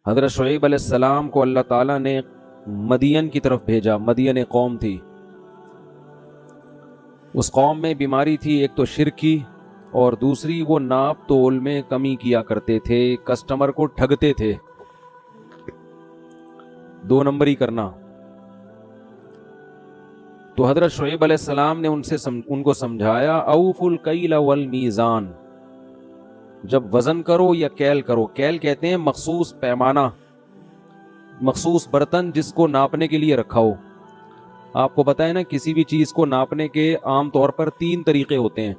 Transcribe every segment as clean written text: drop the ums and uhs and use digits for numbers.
حضرت شعیب علیہ السلام کو اللہ تعالیٰ نے مدین کی طرف بھیجا. مدین ایک قوم تھی, اس قوم میں بیماری تھی, ایک تو شرک کی اور دوسری وہ ناپ تول میں کمی کیا کرتے تھے, کسٹمر کو ٹھگتے تھے, 2 نمبری کرنا. تو حضرت شعیب علیہ السلام نے ان کو سمجھایا اوفوا الکیل والمیزان, جب وزن کرو یا کیل کرو. کیل کہتے ہیں مخصوص پیمانہ, مخصوص برتن جس کو ناپنے کے لیے رکھا ہو. آپ کو پتا ہے نا, کسی بھی چیز کو ناپنے کے عام طور پر 3 طریقے ہوتے ہیں.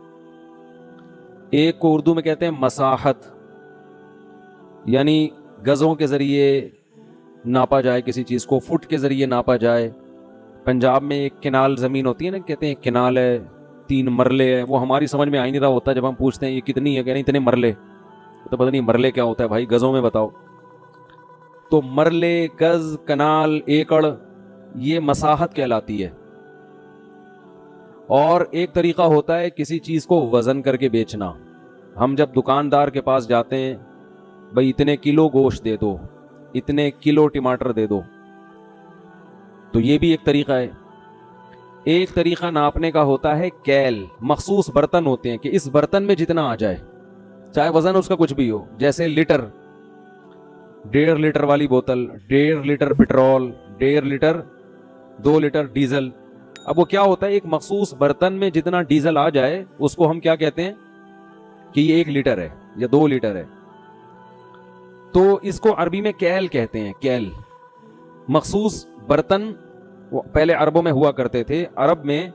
ایک کو اردو میں کہتے ہیں مساحت, یعنی گزوں کے ذریعے ناپا جائے کسی چیز کو, فٹ کے ذریعے ناپا جائے. پنجاب میں ایک کنال زمین ہوتی ہے نا, کہتے ہیں کنال ہے, 3 مرلے ہے. وہ ہماری سمجھ میں آ نہیں رہا ہوتا جب ہم پوچھتے ہیں یہ کتنی ہے, کہہ رہے ہیں اتنے مرلے. تو پتہ نہیں مرلے کیا ہوتا ہے بھائی, گزوں میں بتاؤ. تو مرلے, گز, کنال, ایکڑ, یہ مساحت کہلاتی ہے. اور ایک طریقہ ہوتا ہے کسی چیز کو وزن کر کے بیچنا. ہم جب دکاندار کے پاس جاتے ہیں, بھئی اتنے کلو گوشت دے دو, اتنے کلو ٹماٹر دے دو, تو یہ بھی ایک طریقہ ہے. ایک طریقہ ناپنے کا ہوتا ہے کیل, مخصوص برتن ہوتے ہیں کہ اس برتن میں جتنا آ جائے, چاہے وزن اس کا کچھ بھی ہو. جیسے لیٹر, 1.5 لیٹر والی بوتل, 1.5 litre petrol, 1.5 litre, 2 litre diesel. اب وہ کیا ہوتا ہے, ایک مخصوص برتن میں جتنا ڈیزل آ جائے اس کو ہم کیا کہتے ہیں کہ یہ 1 لیٹر ہے یا 2 لیٹر ہے. تو اس کو عربی میں کیل کہتے ہیں. کیل مخصوص برتن پہلے عربوں میں ہوا کرتے تھے. عرب میں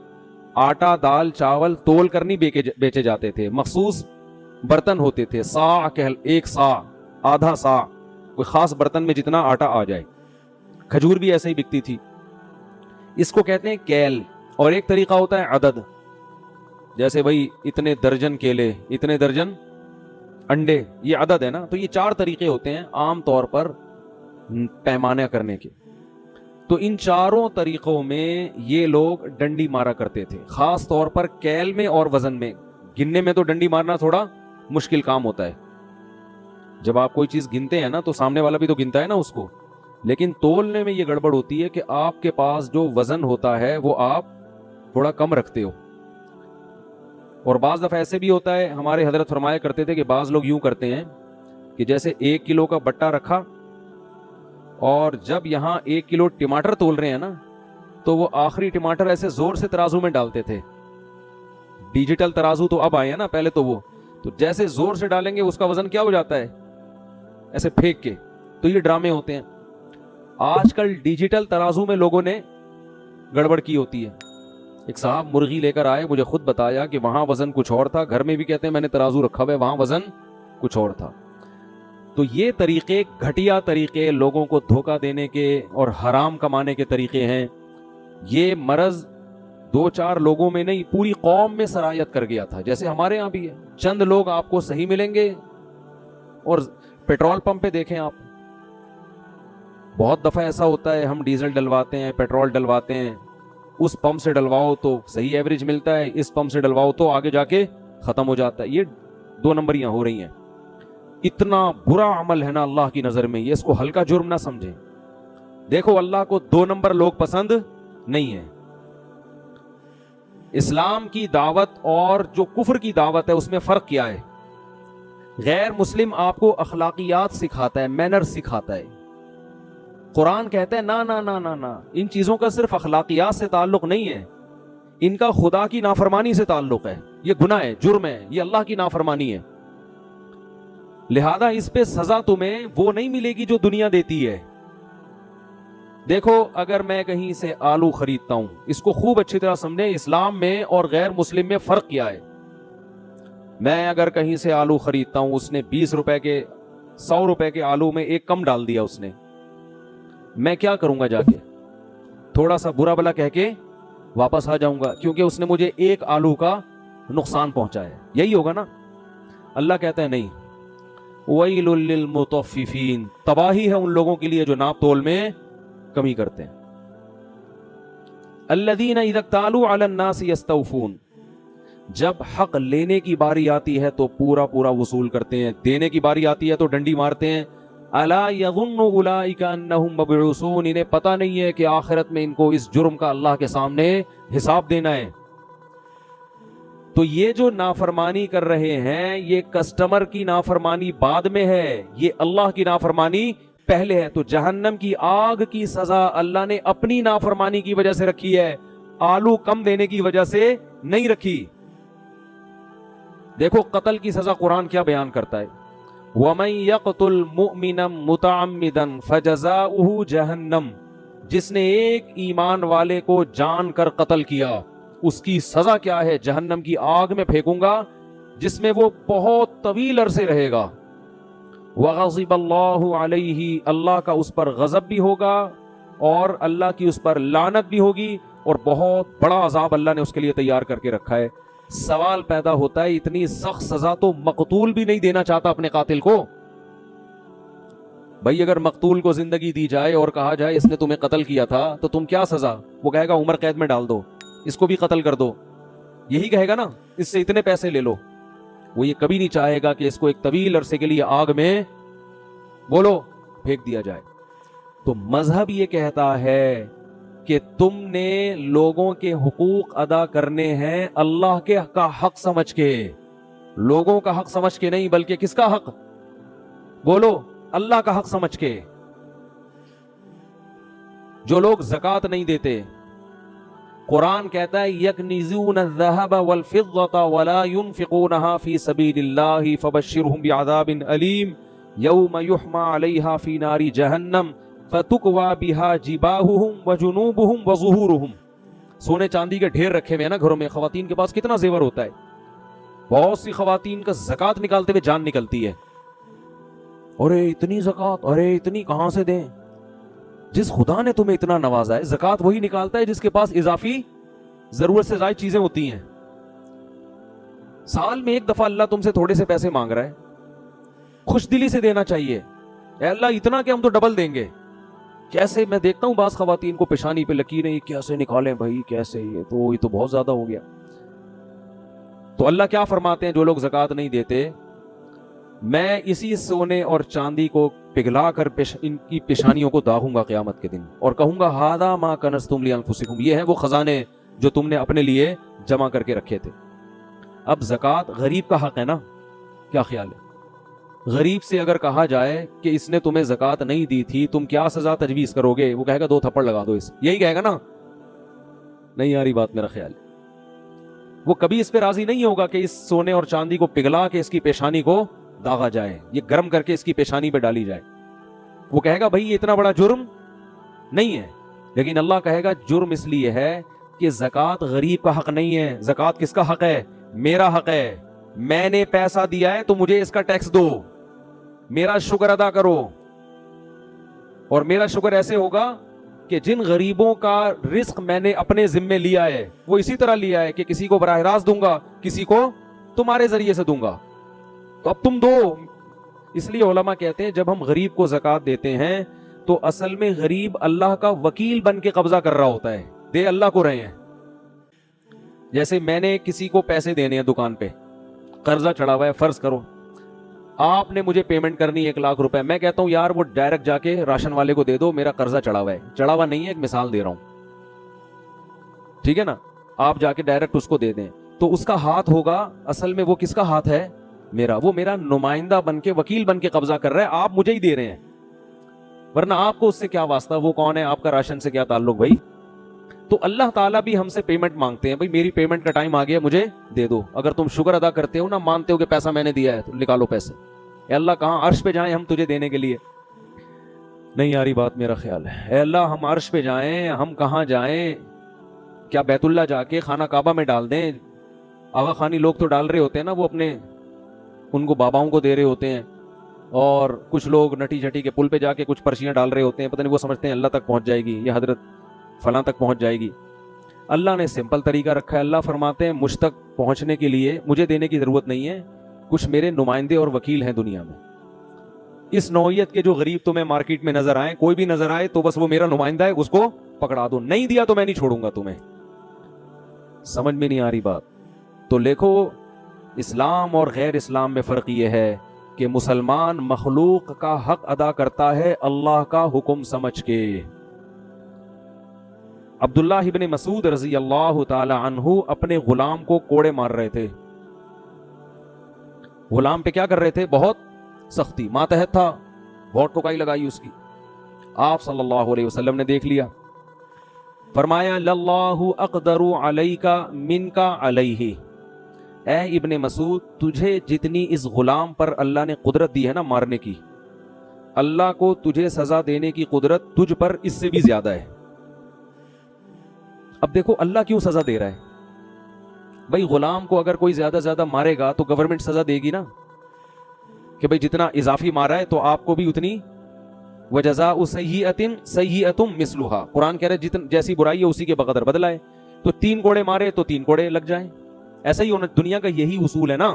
آٹا, دال, چاول تول کر نہیں بیچے جاتے تھے, مخصوص برتن ہوتے تھے. صاع, 1 صاع, آدھا صاع, کوئی خاص برتن میں جتنا آٹا آ جائے. کھجور بھی ایسے ہی بکتی تھی. اس کو کہتے ہیں کیل. اور ایک طریقہ ہوتا ہے عدد, جیسے بھائی اتنے درجن کیلے, اتنے درجن انڈے, یہ عدد ہے نا. تو یہ 4 طریقے ہوتے ہیں عام طور پر پیمانہ کرنے کے. تو ان 4 طریقوں میں یہ لوگ ڈنڈی مارا کرتے تھے, خاص طور پر کیل میں اور وزن میں. گننے میں تو ڈنڈی مارنا تھوڑا مشکل کام ہوتا ہے. جب آپ کوئی چیز گنتے ہیں نا تو سامنے والا بھی تو گنتا ہے نا اس کو, لیکن تولنے میں یہ گڑبڑ ہوتی ہے کہ آپ کے پاس جو وزن ہوتا ہے وہ آپ تھوڑا کم رکھتے ہو. اور بعض دفعہ ایسے بھی ہوتا ہے, ہمارے حضرت فرمایا کرتے تھے کہ بعض لوگ یوں کرتے ہیں کہ جیسے 1 کلو کا بٹا رکھا, اور جب یہاں 1 کلو ٹماٹر تول رہے ہیں نا تو وہ آخری ٹماٹر ایسے زور سے ترازو میں ڈالتے تھے. ڈیجیٹل ترازو تو اب آئے ہیں نا, پہلے تو وہ تو جیسے زور سے ڈالیں گے اس کا وزن کیا ہو جاتا ہے, ایسے پھینک کے. تو یہ ڈرامے ہوتے ہیں. آج کل ڈیجیٹل ترازو میں لوگوں نے گڑبڑ کی ہوتی ہے. ایک صاحب مرغی لے کر آئے, مجھے خود بتایا کہ وہاں وزن کچھ اور تھا, گھر میں بھی کہتے ہیں میں نے ترازو رکھا ہوا ہے, وہاں وزن کچھ اور تھا. تو یہ طریقے, گھٹیا طریقے, لوگوں کو دھوکہ دینے کے اور حرام کمانے کے طریقے ہیں. یہ مرض 2-4 لوگوں میں نہیں, پوری قوم میں سرایت کر گیا تھا. جیسے ہمارے ہاں بھی ہے, چند لوگ آپ کو صحیح ملیں گے. اور پیٹرول پمپ پہ دیکھیں آپ, بہت دفعہ ایسا ہوتا ہے ہم ڈیزل ڈلواتے ہیں, پیٹرول ڈلواتے ہیں, اس پمپ سے ڈلواؤ تو صحیح ایوریج ملتا ہے, اس پمپ سے ڈلواؤ تو آگے جا کے ختم ہو جاتا ہے. یہ 2 نمبریاں ہو رہی ہیں. اتنا برا عمل ہے نا اللہ کی نظر میں, یہ اس کو ہلکا جرم نہ سمجھیں. دیکھو اللہ کو 2 نمبر لوگ پسند نہیں ہیں. اسلام کی دعوت اور جو کفر کی دعوت ہے اس میں فرق کیا ہے؟ غیر مسلم آپ کو اخلاقیات سکھاتا ہے, مینر سکھاتا ہے. قرآن کہتا ہے نا نا نا نا نا, ان چیزوں کا صرف اخلاقیات سے تعلق نہیں ہے, ان کا خدا کی نافرمانی سے تعلق ہے. یہ گناہ ہے, جرم ہے, یہ اللہ کی نافرمانی ہے. لہذا اس پہ سزا تمہیں وہ نہیں ملے گی جو دنیا دیتی ہے. دیکھو اگر میں کہیں سے آلو خریدتا ہوں, اس کو خوب اچھی طرح سمجھیں, اسلام میں اور غیر مسلم میں فرق کیا ہے. میں اگر کہیں سے آلو خریدتا ہوں, اس نے 20 روپے کے 100 روپے کے آلو میں 1 کم ڈال دیا اس نے, میں کیا کروں گا, جا کے تھوڑا سا برا بلا کہہ کے واپس آ جاؤں گا, کیونکہ اس نے مجھے 1 آلو کا نقصان پہنچایا. یہی ہوگا نا. اللہ کہتا ہے نہیں, وَيْلٌ لِّلْمُطَفِّفِينَ, تباہی ہے ان لوگوں کے لیے جو ناپ تول میں کمی کرتے ہیں. الَّذِينَ إِذَا اكْتَالُوا عَلَى النَّاسِ يَسْتَوْفُونَ, جب حق لینے کی باری آتی ہے تو پورا پورا وصول کرتے ہیں, دینے کی باری آتی ہے تو ڈنڈی مارتے ہیں, الا یظن اولئک انہم مبعوثون، انہیں پتہ نہیں ہے کہ آخرت میں ان کو اس جرم کا اللہ کے سامنے حساب دینا ہے۔ تو یہ جو نافرمانی کر رہے ہیں یہ کسٹمر کی نافرمانی بعد میں ہے، یہ اللہ کی نافرمانی پہلے ہے۔ تو جہنم کی آگ کی سزا اللہ نے اپنی نافرمانی کی وجہ سے رکھی ہے، آلو کم دینے کی وجہ سے نہیں رکھی۔ دیکھو قتل کی سزا قرآن کیا بیان کرتا ہے، وَمَن يَقْتُلْ مُؤْمِنًا مُتَعَمِّدًا فَجَزَاؤُهُ جَهَنَّمُ، جس نے ایک ایمان والے کو جان کر قتل کیا اس کی سزا کیا ہے؟ جہنم کی آگ میں پھینکوں گا جس میں وہ بہت طویل عرصے رہے گا۔ وَغَضِبَ اللَّهُ عَلَيْهِ، اللہ کا اس پر غضب بھی ہوگا اور اللہ کی اس پر لعنت بھی ہوگی، اور بہت بڑا عذاب اللہ نے اس کے لیے تیار کر کے رکھا ہے۔ سوال پیدا ہوتا ہے اتنی سخت سزا تو مقتول بھی نہیں دینا چاہتا اپنے قاتل کو۔ بھائی اگر مقتول کو زندگی دی جائے اور کہا جائے اس نے تمہیں قتل کیا تھا تو تم کیا سزا؟ وہ کہے گا عمر قید میں ڈال دو، اس کو بھی قتل کر دو، یہی کہے گا نا، اس سے اتنے پیسے لے لو۔ وہ یہ کبھی نہیں چاہے گا کہ اس کو ایک طویل عرصے کے لیے آگ میں بولو پھینک دیا جائے۔ تو مذہب یہ کہتا ہے کہ تم نے لوگوں کے حقوق ادا کرنے ہیں اللہ کے کا حق سمجھ کے، لوگوں کا حق سمجھ کے نہیں، بلکہ کس کا حق؟ بولو، اللہ کا حق سمجھ کے۔ جو لوگ زکوٰۃ نہیں دیتے، قرآن کہتا ہے یکنزون الذهب والفضة ولا ينفقونها في سبيل الله فبشرهم بعذاب أليم يوم يحمى عليها في نار جهنم فتكوى بها جباههم وجنوبهم وظهورهم۔ سونے چاندی کے ڈھیر رکھے ہوئے ہیں نا گھروں میں، خواتین کے پاس کتنا زیور ہوتا ہے، بہت سی خواتین کا زکوٰۃ نکالتے ہوئے جان نکلتی ہے، ارے اتنی زکوٰۃ، ارے اتنی کہاں سے دیں؟ جس خدا نے تمہیں اتنا نوازا ہے، زکوٰۃ وہی نکالتا ہے جس کے پاس اضافی ضرورت سے زائد چیزیں ہوتی ہیں۔ سال میں ایک دفعہ اللہ تم سے تھوڑے سے پیسے مانگ رہا ہے، خوش دلی سے دینا چاہیے، اے اللہ اتنا کہ ہم تو ڈبل دیں گے۔ کیسے؟ میں دیکھتا ہوں بعض خواتین کو پیشانی پہ لکیریں کیسے نکالیں بھائی، کیسے؟ یہ تو بہت زیادہ ہو گیا۔ تو اللہ کیا فرماتے ہیں جو لوگ زکوٰۃ نہیں دیتے، میں اسی سونے اور چاندی کو پگھلا کر ان کی پیشانیوں کو داغوں گا قیامت کے دن، اور کہوں گا ھذا ما کنزتم لانفسکم، یہ ہیں وہ خزانے جو تم نے اپنے لیے جمع کر کے رکھے تھے۔ اب زکوٰۃ غریب کا حق ہے نا، کیا خیال ہے؟ غریب سے اگر کہا جائے کہ اس نے تمہیں زکوٰۃ نہیں دی تھی، تم کیا سزا تجویز کرو گے؟ وہ کہے گا 2 تھپڑ لگا دو اس، یہی کہے گا نا؟ نہیں آ رہی بات میرا خیال ہے۔ وہ کبھی اس پہ راضی نہیں ہوگا کہ اس سونے اور چاندی کو پگھلا کے اس کی پیشانی کو داغا جائے، یہ گرم کر کے اس کی پیشانی پہ ڈالی جائے۔ وہ کہے گا بھائی یہ اتنا بڑا جرم نہیں ہے، لیکن اللہ کہے گا جرم اس لیے ہے کہ زکوٰۃ غریب کا حق نہیں ہے، زکوٰۃ کس کا حق ہے؟ میرا حق ہے، میں نے پیسہ دیا ہے تو مجھے اس کا ٹیکس دو، میرا شکر ادا کرو۔ اور میرا شکر ایسے ہوگا کہ جن غریبوں کا رزق میں نے اپنے ذمے لیا ہے وہ اسی طرح لیا ہے کہ کسی کو براہ راست دوں گا، کسی کو تمہارے ذریعے سے دوں گا، تو اب تم دو۔ اس لیے علماء کہتے ہیں جب ہم غریب کو زکوٰۃ دیتے ہیں تو اصل میں غریب اللہ کا وکیل بن کے قبضہ کر رہا ہوتا ہے، دے اللہ کو رہے ہیں۔ جیسے میں نے کسی کو پیسے دینے ہیں دکان پہ، قرضہ چڑھا ہوا ہے، فرض کرو آپ نے مجھے پیمنٹ کرنی 1 لاکھ روپے، میں کہتا ہوں یار وہ ڈائریکٹ جا کے راشن والے کو دے دو، میرا قرضہ چڑھا ہوا ہے، چڑھا ہوا نہیں ہے، ایک مثال دے رہا ہوں، ٹھیک ہے نا؟ آپ جا کے ڈائریکٹ اس کو دے دیں تو اس کا ہاتھ ہوگا، اصل میں وہ کس کا ہاتھ ہے؟ میرا۔ وہ میرا نمائندہ بن کے، وکیل بن کے قبضہ کر رہا ہے، آپ مجھے ہی دے رہے ہیں، ورنہ آپ کو اس سے کیا واسطہ؟ وہ کون ہے؟ آپ کا راشن سے کیا تعلق بھائی؟ تو اللہ تعالیٰ بھی ہم سے پیمنٹ مانگتے ہیں، بھائی میری پیمنٹ کا ٹائم آ گیا، مجھے دے دو۔ اگر تم شکر ادا کرتے ہو نا، مانتے ہو کہ پیسہ میں نے دیا ہے، تو نکالو پیسے۔ اے اللہ کہاں عرش پہ جائیں ہم تجھے دینے کے لیے؟ نہیں آ رہی بات میرا خیال ہے۔ اے اللہ ہم عرش پہ جائیں، ہم کہاں جائیں؟ کیا بیت اللہ جا کے خانہ کعبہ میں ڈال دیں؟ آغا خانی لوگ تو ڈال رہے ہوتے ہیں نا، وہ اپنے ان کو باباؤں کو دے رہے ہوتے ہیں، اور کچھ لوگ نٹی جھٹی کے پل پہ جا کے کچھ پرچیاں ڈال رہے ہوتے ہیں، پتہ نہیں وہ سمجھتے ہیں اللہ تک پہنچ جائے گی، یہ حضرت فلاں تک پہنچ جائے گی۔ اللہ نے سمپل طریقہ رکھا ہے، اللہ فرماتے ہیں مجھ تک پہنچنے کے لیے مجھے دینے کی ضرورت نہیں ہے، کچھ میرے نمائندے اور وکیل ہیں دنیا میں، اس نوعیت کے جو غریب تمہیں مارکیٹ میں نظر آئے، کوئی بھی نظر آئے تو بس وہ میرا نمائندہ ہے، اس کو پکڑا دو، نہیں دیا تو میں نہیں چھوڑوں گا تمہیں۔ سمجھ میں نہیں آ رہی بات؟ تو دیکھو اسلام اور غیر اسلام میں فرق یہ ہے کہ مسلمان مخلوق کا حق ادا کرتا ہے اللہ کا حکم سمجھ کے. عبداللہ ابن مسعود رضی اللہ تعالی عنہ اپنے غلام کو کوڑے مار رہے تھے. غلام پہ کیا کر رہے تھے؟ بہت سختی، ماتحت تھا، بہت ٹوکائی لگائی اس کی. آپ صلی اللہ علیہ وسلم نے دیکھ لیا، فرمایا للہ اقدر علیک منک علیہ، اے ابن مسعود تجھے جتنی اس غلام پر اللہ نے قدرت دی ہے نا مارنے کی، اللہ کو تجھے سزا دینے کی قدرت تجھ پر اس سے بھی زیادہ ہے. اب دیکھو اللہ کیوں سزا دے رہا ہے؟ بھائی غلام کو اگر کوئی زیادہ زیادہ مارے گا تو گورنمنٹ سزا دے گی نا، کہ بھائی جتنا اضافی مارا ہے تو آپ کو بھی اتنی. وَجَزَاءُ سَيِّئَةٍ سَيِّئَةٌ مِثْلُهَا، قرآن کہہ رہے ہے جیسی برائی ہے اسی کے بقدر بدلہ ہے. تو 3 کوڑے مارے تو 3 کوڑے لگ جائیں. ایسا ہی ہونا، دنیا کا یہی اصول ہے نا.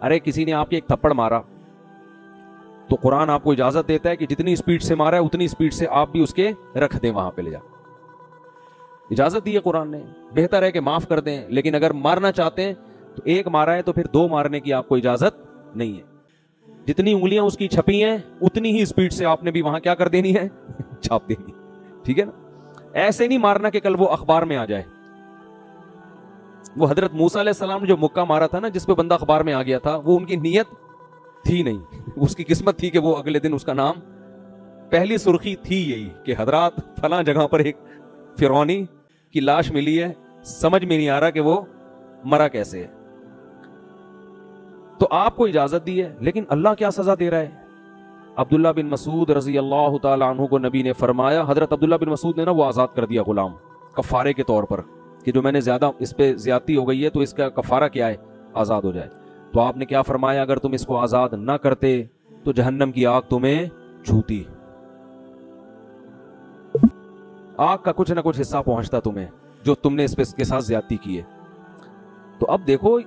ارے کسی نے آپ کے ایک تھپڑ مارا تو قرآن آپ کو اجازت دیتا ہے کہ جتنی سپیڈ سے مارا ہے اتنی سپیڈ سے آپ بھی اس کے رکھ دیں، وہاں پہ لے جا. اجازت دی ہے قرآن نے. بہتر ہے کہ معاف کر دیں، لیکن اگر مارنا چاہتے ہیں تو ایک مارا ہے تو پھر 2 مارنے کی آپ کو اجازت نہیں ہے. جتنی انگلیاں اس کی چھپی ہیں اتنی ہی سپیڈ سے آپ نے بھی وہاں کیا کر دینی ہے؟ چھاپ دینی. ٹھیک ہے نا؟ ایسے نہیں مارنا کہ کل وہ اخبار میں آ جائے. وہ حضرت موسیٰ علیہ السلام نے جو مکہ مارا تھا نا جس پہ بندہ اخبار میں آ گیا تھا، وہ ان کی نیت تھی نہیں، اس کی قسمت تھی کہ وہ اگلے دن اس کا نام، پہلی سرخی تھی یہی کہ حضرات فلاں جگہ پر ایک فرعونی کی لاش ملی ہے، سمجھ میں نہیں آ رہا کہ وہ مرا کیسے ہے. تو آپ کو اجازت دی ہے، لیکن اللہ کیا سزا دے رہا ہے؟ عبداللہ بن مسعود رضی اللہ تعالی عنہ کو نبی نے فرمایا، حضرت عبداللہ بن مسعود نے نا وہ آزاد کر دیا غلام کفارے کے طور پر، کہ جو میں نے زیادہ اس پہ زیادتی ہو گئی ہے تو اس کا کفارہ کیا ہے؟ آزاد ہو جائے. تو آپ نے کیا فرمایا؟ اگر تم اس کو آزاد نہ کرتے تو جہنم کی آگ تمہیں چھوتی، آگ کا کچھ نہ کچھ حصہ پہنچتا تمہیں جو تم نے اس پہ اس کے ساتھ زیادتی کی ہے. تو اب دیکھو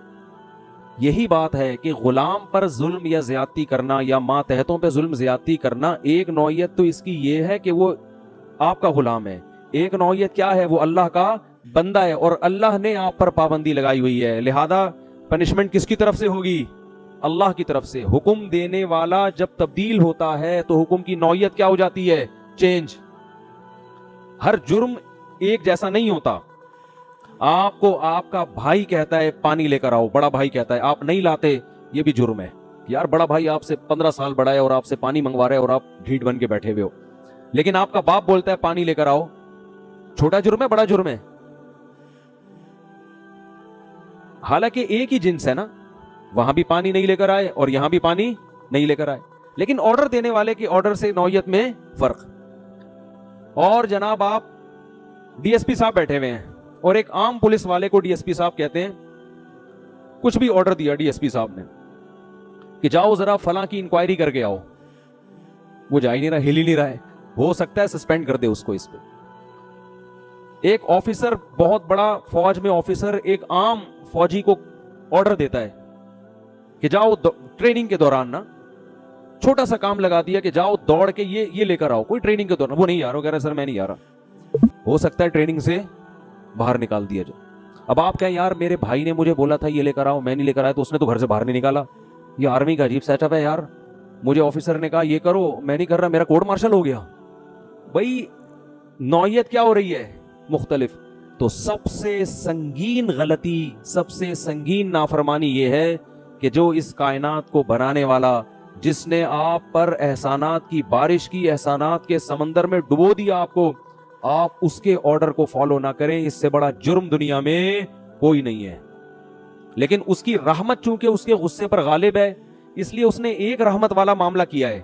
یہی بات ہے کہ غلام پر ظلم یا زیادتی کرنا یا ماتحتوں پہ ظلم زیادتی کرنا، ایک نوعیت تو اس کی یہ ہے کہ وہ آپ کا غلام ہے، ایک نوعیت کیا ہے؟ وہ اللہ کا بندہ ہے اور اللہ نے آپ پر پابندی لگائی ہوئی ہے. لہذا پنشمنٹ کس کی طرف سے ہوگی؟ اللہ کی طرف سے. حکم دینے والا جب تبدیل ہوتا ہے تو حکم کی نوعیت کیا ہو جاتی ہے؟ چینج. ہر جرم ایک جیسا نہیں ہوتا. آپ کو آپ کا بھائی کہتا ہے پانی لے کر آؤ، بڑا بھائی کہتا ہے آپ نہیں لاتے، یہ بھی جرم ہے. یار بڑا بھائی آپ سے 15 سال بڑا ہے اور آپ سے پانی منگوا رہے ہے اور آپ ڈھیٹ بن کے بیٹھے ہوئے ہو، لیکن آپ کا باپ بولتا ہے پانی لے کر آؤ. چھوٹا جرم ہے بڑا جرم ہے؟ حالانکہ ایک ہی جنس ہے نا، وہاں بھی پانی نہیں لے کر آئے اور یہاں بھی پانی نہیں لے کر آئے، لیکن آرڈر دینے والے کی آرڈر سے نوعیت میں فرق. اور جناب آپ ڈی ایس پی صاحب بیٹھے ہوئے ہیں اور ایک عام پولیس والے کو ڈی ایس پی صاحب کہتے ہیں، کچھ بھی آرڈر دیا ڈی ایس پی صاحب نے کہ جاؤ ذرا فلاں کی انکوائری کر کے آؤ، وہ جا ہی نہیں رہا، ہل ہی نہیں رہا ہے، ہو سکتا ہے سسپینڈ کر دے اس کو. اس پہ ایک آفیسر، بہت بڑا فوج میں آفیسر، ایک عام فوجی کو آرڈر دیتا ہے کہ جاؤ ٹریننگ کے دوران نا چھوٹا سا کام لگا دیا کہ جاؤ دوڑ کے یہ لے کر آؤ، کوئی ٹریننگ کے دوران وہ نہیں آ رہا، کہہ رہا سر میں نہیں آ رہا، ہو سکتا ہے ٹریننگ سے باہر نکال دیا جائے. اب آپ کہیں یار میرے بھائی نے مجھے بولا تھا یہ لے کر آؤ، میں نہیں لے کر آیا تو اس نے تو گھر سے باہر نہیں نکالا. یہ آرمی کا عجیب سیٹ اپ ہے یار، مجھے آفیسر نے کہا یہ کرو، میں نہیں کر رہا، میرا کورٹ مارشل ہو گیا. بھائی نوعیت کیا ہو رہی ہے؟ مختلف. تو سب سے سنگین غلطی، سب سے سنگین نافرمانی یہ ہے کہ جو اس کائنات کو بنانے والا، جس نے آپ پر احسانات کی بارش کی، احسانات کے سمندر میں ڈبو دیا آپ کو، آپ اس کے آرڈر کو فالو نہ کریں، اس سے بڑا جرم دنیا میں کوئی نہیں ہے. لیکن اس کی رحمت چونکہ اس کے غصے پر غالب ہے، اس لیے اس نے ایک رحمت والا معاملہ کیا ہے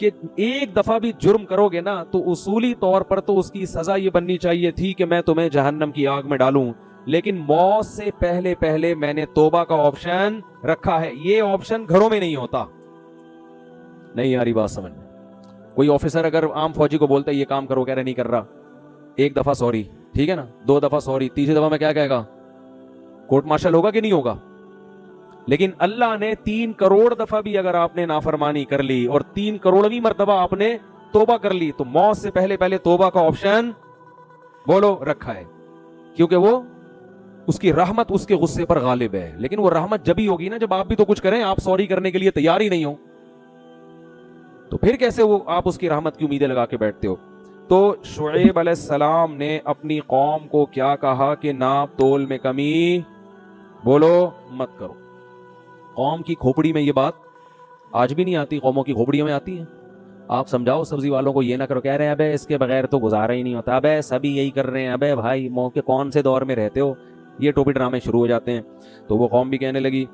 کہ ایک دفعہ بھی جرم کرو گے نا تو اصولی طور پر تو اس کی سزا یہ بننی چاہیے تھی کہ میں تمہیں جہنم کی آگ میں ڈالوں، لیکن موت سے پہلے میں نے توبہ کا آپشن رکھا ہے. یہ آپشن گھروں میں نہیں ہوتا. نہیں آ رہی بات سمجھ میں؟ کوئی آفیسر اگر عام فوجی کو بولتا ہے یہ کام کرو، کہہ رہے نہیں کر رہا، ایک دفعہ سوری، ٹھیک ہے نا، 2 دفعہ سوری، تیسری دفعہ میں کیا کہے گا؟ کورٹ مارشل ہوگا کہ نہیں ہوگا؟ لیکن اللہ نے 3 کروڑ دفعہ بھی اگر آپ نے نافرمانی کر لی اور 3 کروڑویں مرتبہ آپ نے توبہ کر لی تو موت سے پہلے توبہ کا آپشن بولو رکھا ہے، کیونکہ وہ اس کی رحمت اس کے غصے پر غالب ہے. لیکن وہ رحمت جب ہی ہوگی نا جب آپ بھی تو کچھ کریں. آپ سوری کرنے کے لیے تیار ہی نہیں ہو تو پھر کیسے وہ آپ اس کی رحمت کی امیدیں لگا کے بیٹھتے ہو. تو شعیب علیہ السلام نے اپنی قوم کو کیا کہا کہ ناپ تول میں کمی بولو مت کرو. قوم کی کھوپڑی میں یہ بات آج بھی نہیں آتی, قوموں کی کھوپڑیوں میں آتی ہے. آپ سمجھاؤ سبزی والوں کو یہ نہ کرو, کہہ رہے ہیں ابے اس کے بغیر تو گزارا ہی نہیں ہوتا, ابے سبھی یہی کر رہے ہیں, ابے بھائی موقع کون سے دور میں رہتے ہو, یہ ٹوپی ڈرامے شروع ہو جاتے ہیں. تو وہ قوم بھی کہنے لگی.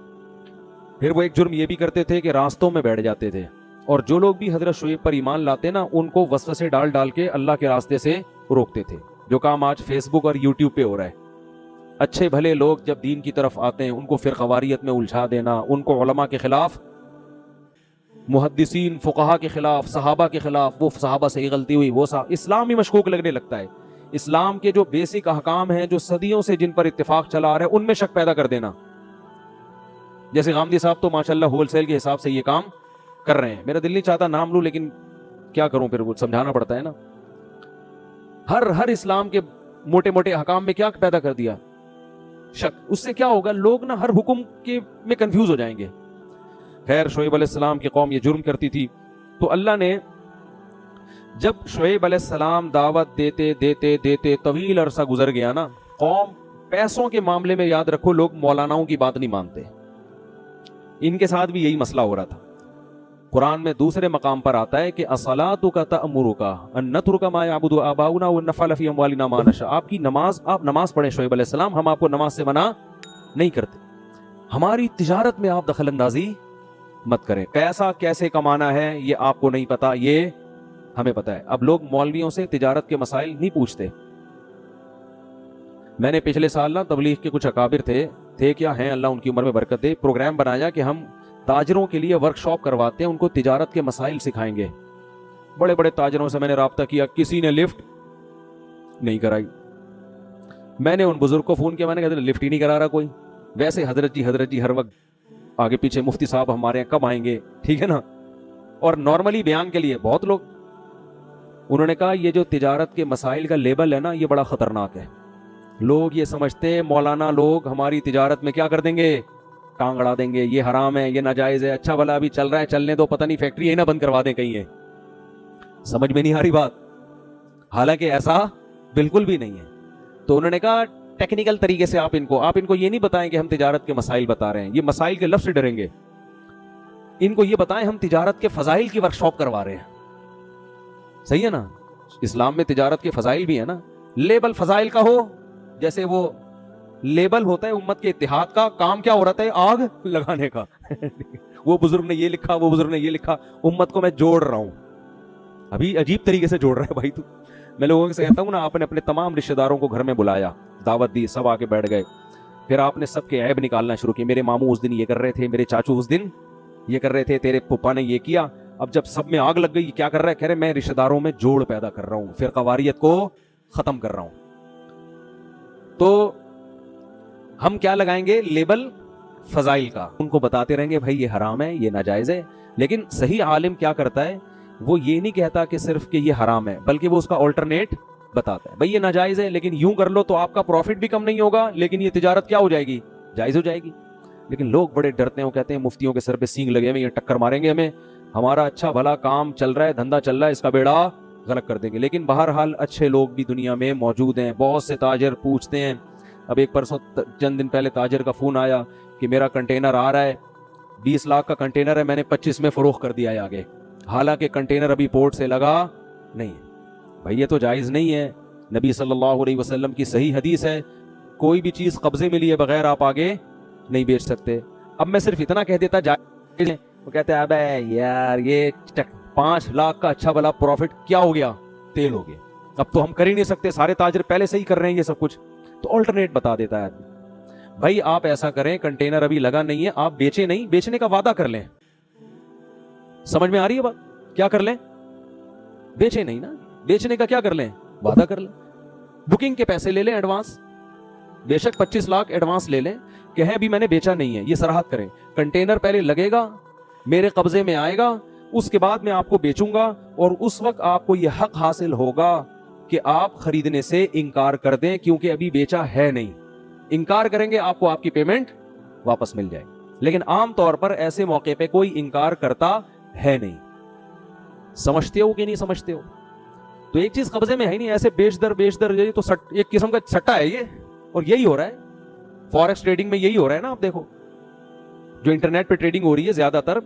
پھر وہ ایک جرم یہ بھی کرتے تھے کہ راستوں میں بیٹھ جاتے تھے, اور جو لوگ بھی حضرت شعیب پر ایمان لاتے نا ان کو وسوسے ڈال ڈال کے اللہ کے راستے سے روکتے تھے, جو کام آج فیس بک اور یوٹیوب پہ ہو رہا ہے. اچھے بھلے لوگ جب دین کی طرف آتے ہیں ان کو فرقواریت میں الجھا دینا, ان کو علماء کے خلاف, محدثین فقہا کے خلاف, صحابہ کے خلاف, وہ صحابہ سے یہ غلطی ہوئی, وہ اسلام ہی مشکوک لگنے لگتا ہے. اسلام کے جو بیسک احکام ہیں جو صدیوں سے جن پر اتفاق چلا آ رہا ہے ان میں شک پیدا کر دینا. جیسے غامدی صاحب تو ماشاءاللہ ہول سیل کے حساب سے یہ کام کر رہے ہیں. میرا دل نہیں چاہتا نام لوں لیکن کیا کروں, پھر وہ سمجھانا پڑتا ہے نا. ہر اسلام کے موٹے موٹے احکام میں کیا پیدا کر دیا, شک. اس سے کیا ہوگا, لوگ نا ہر حکم کے میں کنفیوز ہو جائیں گے. خیر شعیب علیہ السلام کی قوم یہ جرم کرتی تھی, تو اللہ نے جب شعیب علیہ السلام دعوت دیتے دیتے دیتے طویل عرصہ گزر گیا نا, قوم پیسوں کے معاملے میں یاد رکھو لوگ مولاناؤں کی بات نہیں مانتے. ان کے ساتھ بھی یہی مسئلہ ہو رہا تھا. قرآن میں دوسرے مقام پر آتا ہے کہ الصلاۃ تأمرک ان نترک ما یعبد آباؤنا ونفعل فی اموالنا ما نشاء. آپ کی نماز, آپ نماز پڑھیں شعیب علیہ السلام, ہم آپ کو نماز سے منع نہیں کرتے. ہماری تجارت میں آپ دخل اندازی مت کریں. پیسہ کیسے کمانا ہے یہ آپ کو نہیں پتا, یہ ہمیں پتا ہے. اب لوگ مولویوں سے تجارت کے مسائل نہیں پوچھتے. میں نے پچھلے سال نا تبلیغ کے کچھ اکابر تھے کیا ہیں, اللہ ان کی عمر میں برکت دے, پروگرام بنایا کہ ہم تاجروں کے لیے ورک شاپ کرواتے ہیں, ان کو تجارت کے مسائل سکھائیں گے. بڑے بڑے تاجروں سے میں نے رابطہ کیا, کسی نے لفٹ نہیں کرائی. میں نے ان بزرگ کو فون کیا, میں نے کہا لفٹ ہی نہیں کرا رہا کوئی. ویسے حضرت جی ہر وقت آگے پیچھے, مفتی صاحب ہمارے یہاں کب آئیں گے, ٹھیک ہے نا. اور نارملی بیان کے لیے بہت لوگ, انہوں نے کہا یہ جو تجارت کے مسائل کا لیبل ہے نا یہ بڑا خطرناک ہے. لوگ یہ سمجھتے ہیں مولانا لوگ ہماری تجارت میں کیا کر دیں گے, ٹانگ اڑا دیں گے, یہ حرام ہے, یہ ناجائز ہے. اچھا بھلا ابھی چل رہا ہے, چلنے دو, پتہ نہیں فیکٹری ہی نہ بند کروا دیں کہیں. ہے سمجھ میں نہیں آ رہی بات, حالانکہ ایسا بالکل بھی نہیں ہے. تو انہوں نے کہا ٹیکنیکل طریقے سے آپ ان کو یہ نہیں بتائیں کہ ہم تجارت کے مسائل بتا رہے ہیں, یہ مسائل کے لفظ سے ڈریں گے. ان کو یہ بتائیں ہم تجارت کے فضائل کی ورکشاپ کروا رہے ہیں. صحیح ہے نا, اسلام میں تجارت کے فضائل بھی ہے نا. لیبل فضائل کا ہو, جیسے وہ لیبل ہوتا ہے امت کے اتحاد کا, کام کیا ہو رہا ہے آگ لگانے کا. وہ بزرگ نے یہ لکھا, وہ بزرگ نے یہ لکھا, امت کو میں جوڑ رہا ہوں. ابھی عجیب طریقے سے جوڑ رہا ہے بھائی. تو میں لوگوں سے کہتا ہوں نا, آپ نے اپنے تمام رشتہ داروں کو گھر میں بلایا, دعوت دی, سب آ کے بیٹھ گئے. پھر آپ نے سب کے عیب نکالنا شروع کیے. میرے ماموں اس دن یہ کر رہے تھے, میرے چاچو اس دن یہ کر رہے تھے, تیرے پپا نے یہ کیا. اب جب سب میں آگ لگ گئی, کیا کر رہا ہے, کہہ رہے میں رشتہ داروں میں جوڑ پیدا کر رہا ہوں, فرقواریت کو ختم کر رہا ہوں. تو ہم کیا لگائیں گے, لیبل فضائل کا. ان کو بتاتے رہیں گے بھائی یہ حرام ہے, یہ ناجائز ہے. لیکن صحیح عالم کیا کرتا ہے, وہ یہ نہیں کہتا کہ صرف کہ یہ حرام ہے, بلکہ وہ اس کا آلٹرنیٹ بتاتا ہے. بھائی یہ ناجائز ہے لیکن یوں کر لو تو آپ کا پروفٹ بھی کم نہیں ہوگا, لیکن یہ تجارت کیا ہو جائے گی, جائز ہو جائے گی. لیکن لوگ بڑے ڈرتے ہیں, وہ کہتے ہیں مفتیوں کے سر پہ سینگ لگے ہوئے, یہ ٹکر ماریں گے ہمیں, ہمارا اچھا بھلا کام چل رہا ہے, دھندا چل رہا ہے, اس کا بیڑا غرق کر دیں گے. لیکن بہرحال اچھے لوگ بھی دنیا میں موجود ہیں. بہت سے تاجر پوچھتے ہیں. اب ایک پرسوں چند دن پہلے تاجر کا فون آیا کہ میرا کنٹینر آ رہا ہے, 20 لاکھ کا کنٹینر ہے, میں نے 25 میں فروخت کر دیا ہے آگے, حالانکہ کنٹینر ابھی پورٹ سے لگا نہیں ہے. بھائی یہ تو جائز نہیں ہے. نبی صلی اللہ علیہ وسلم کی صحیح حدیث ہے, کوئی بھی چیز قبضے میں لیے بغیر آپ آگے نہیں بیچ سکتے. اب میں صرف اتنا کہہ دیتا جائز, وہ کہتے ہیں ابے یار یہ 5 لاکھ کا اچھا بلا پروفٹ کیا ہو گیا, تیل ہو گیا. اب تو ہم کر ہی نہیں سکتے, سارے تاجر پہلے سے ہی کر رہے ہیں یہ سب کچھ. تو آلٹرنیٹ بتا دیتا ہے. بھائی آپ ایسا کریں, کنٹینر ابھی لگا نہیں ہے, آپ بیچے نہیں, بیچنے کا وعدہ کر لیں. سمجھ میں آ رہی ہے بات, کیا کر لیں, بیچے نہیں نا, بیچنے کا کیا کر لیں, وعدہ کر لیں. بکنگ کے پیسے لے لیں ایڈوانس, بے شک 25 لاکھ ایڈوانس لے لیں, کہیں ابھی میں نے بیچا نہیں ہے, یہ صراحت کریں. کنٹینر پہلے لگے گا, میرے قبضے میں آئے گا, اس کے بعد میں آپ کو بیچوں گا, اور اس وقت آپ کو یہ حق حاصل ہوگا کہ آپ خریدنے سے انکار کر دیں, کیونکہ ابھی بیچا ہے نہیں. انکار کریں گے آپ کو آپ کی پیمنٹ واپس مل جائے گی، لیکن عام طور پر ایسے موقع پہ کوئی انکار کرتا ہے نہیں. سمجھتے ہو کہ نہیں سمجھتے ہو؟ تو ایک چیز قبضے میں ہے نہیں، ایسے بیچ در یہ تو ایک قسم کا سٹا ہے یہ، اور یہی ہو رہا ہے فوریکس ٹریڈنگ میں، یہی ہو رہا ہے نا. آپ دیکھو جو انٹرنیٹ پہ ٹریڈنگ ہو رہی ہے زیادہ تر،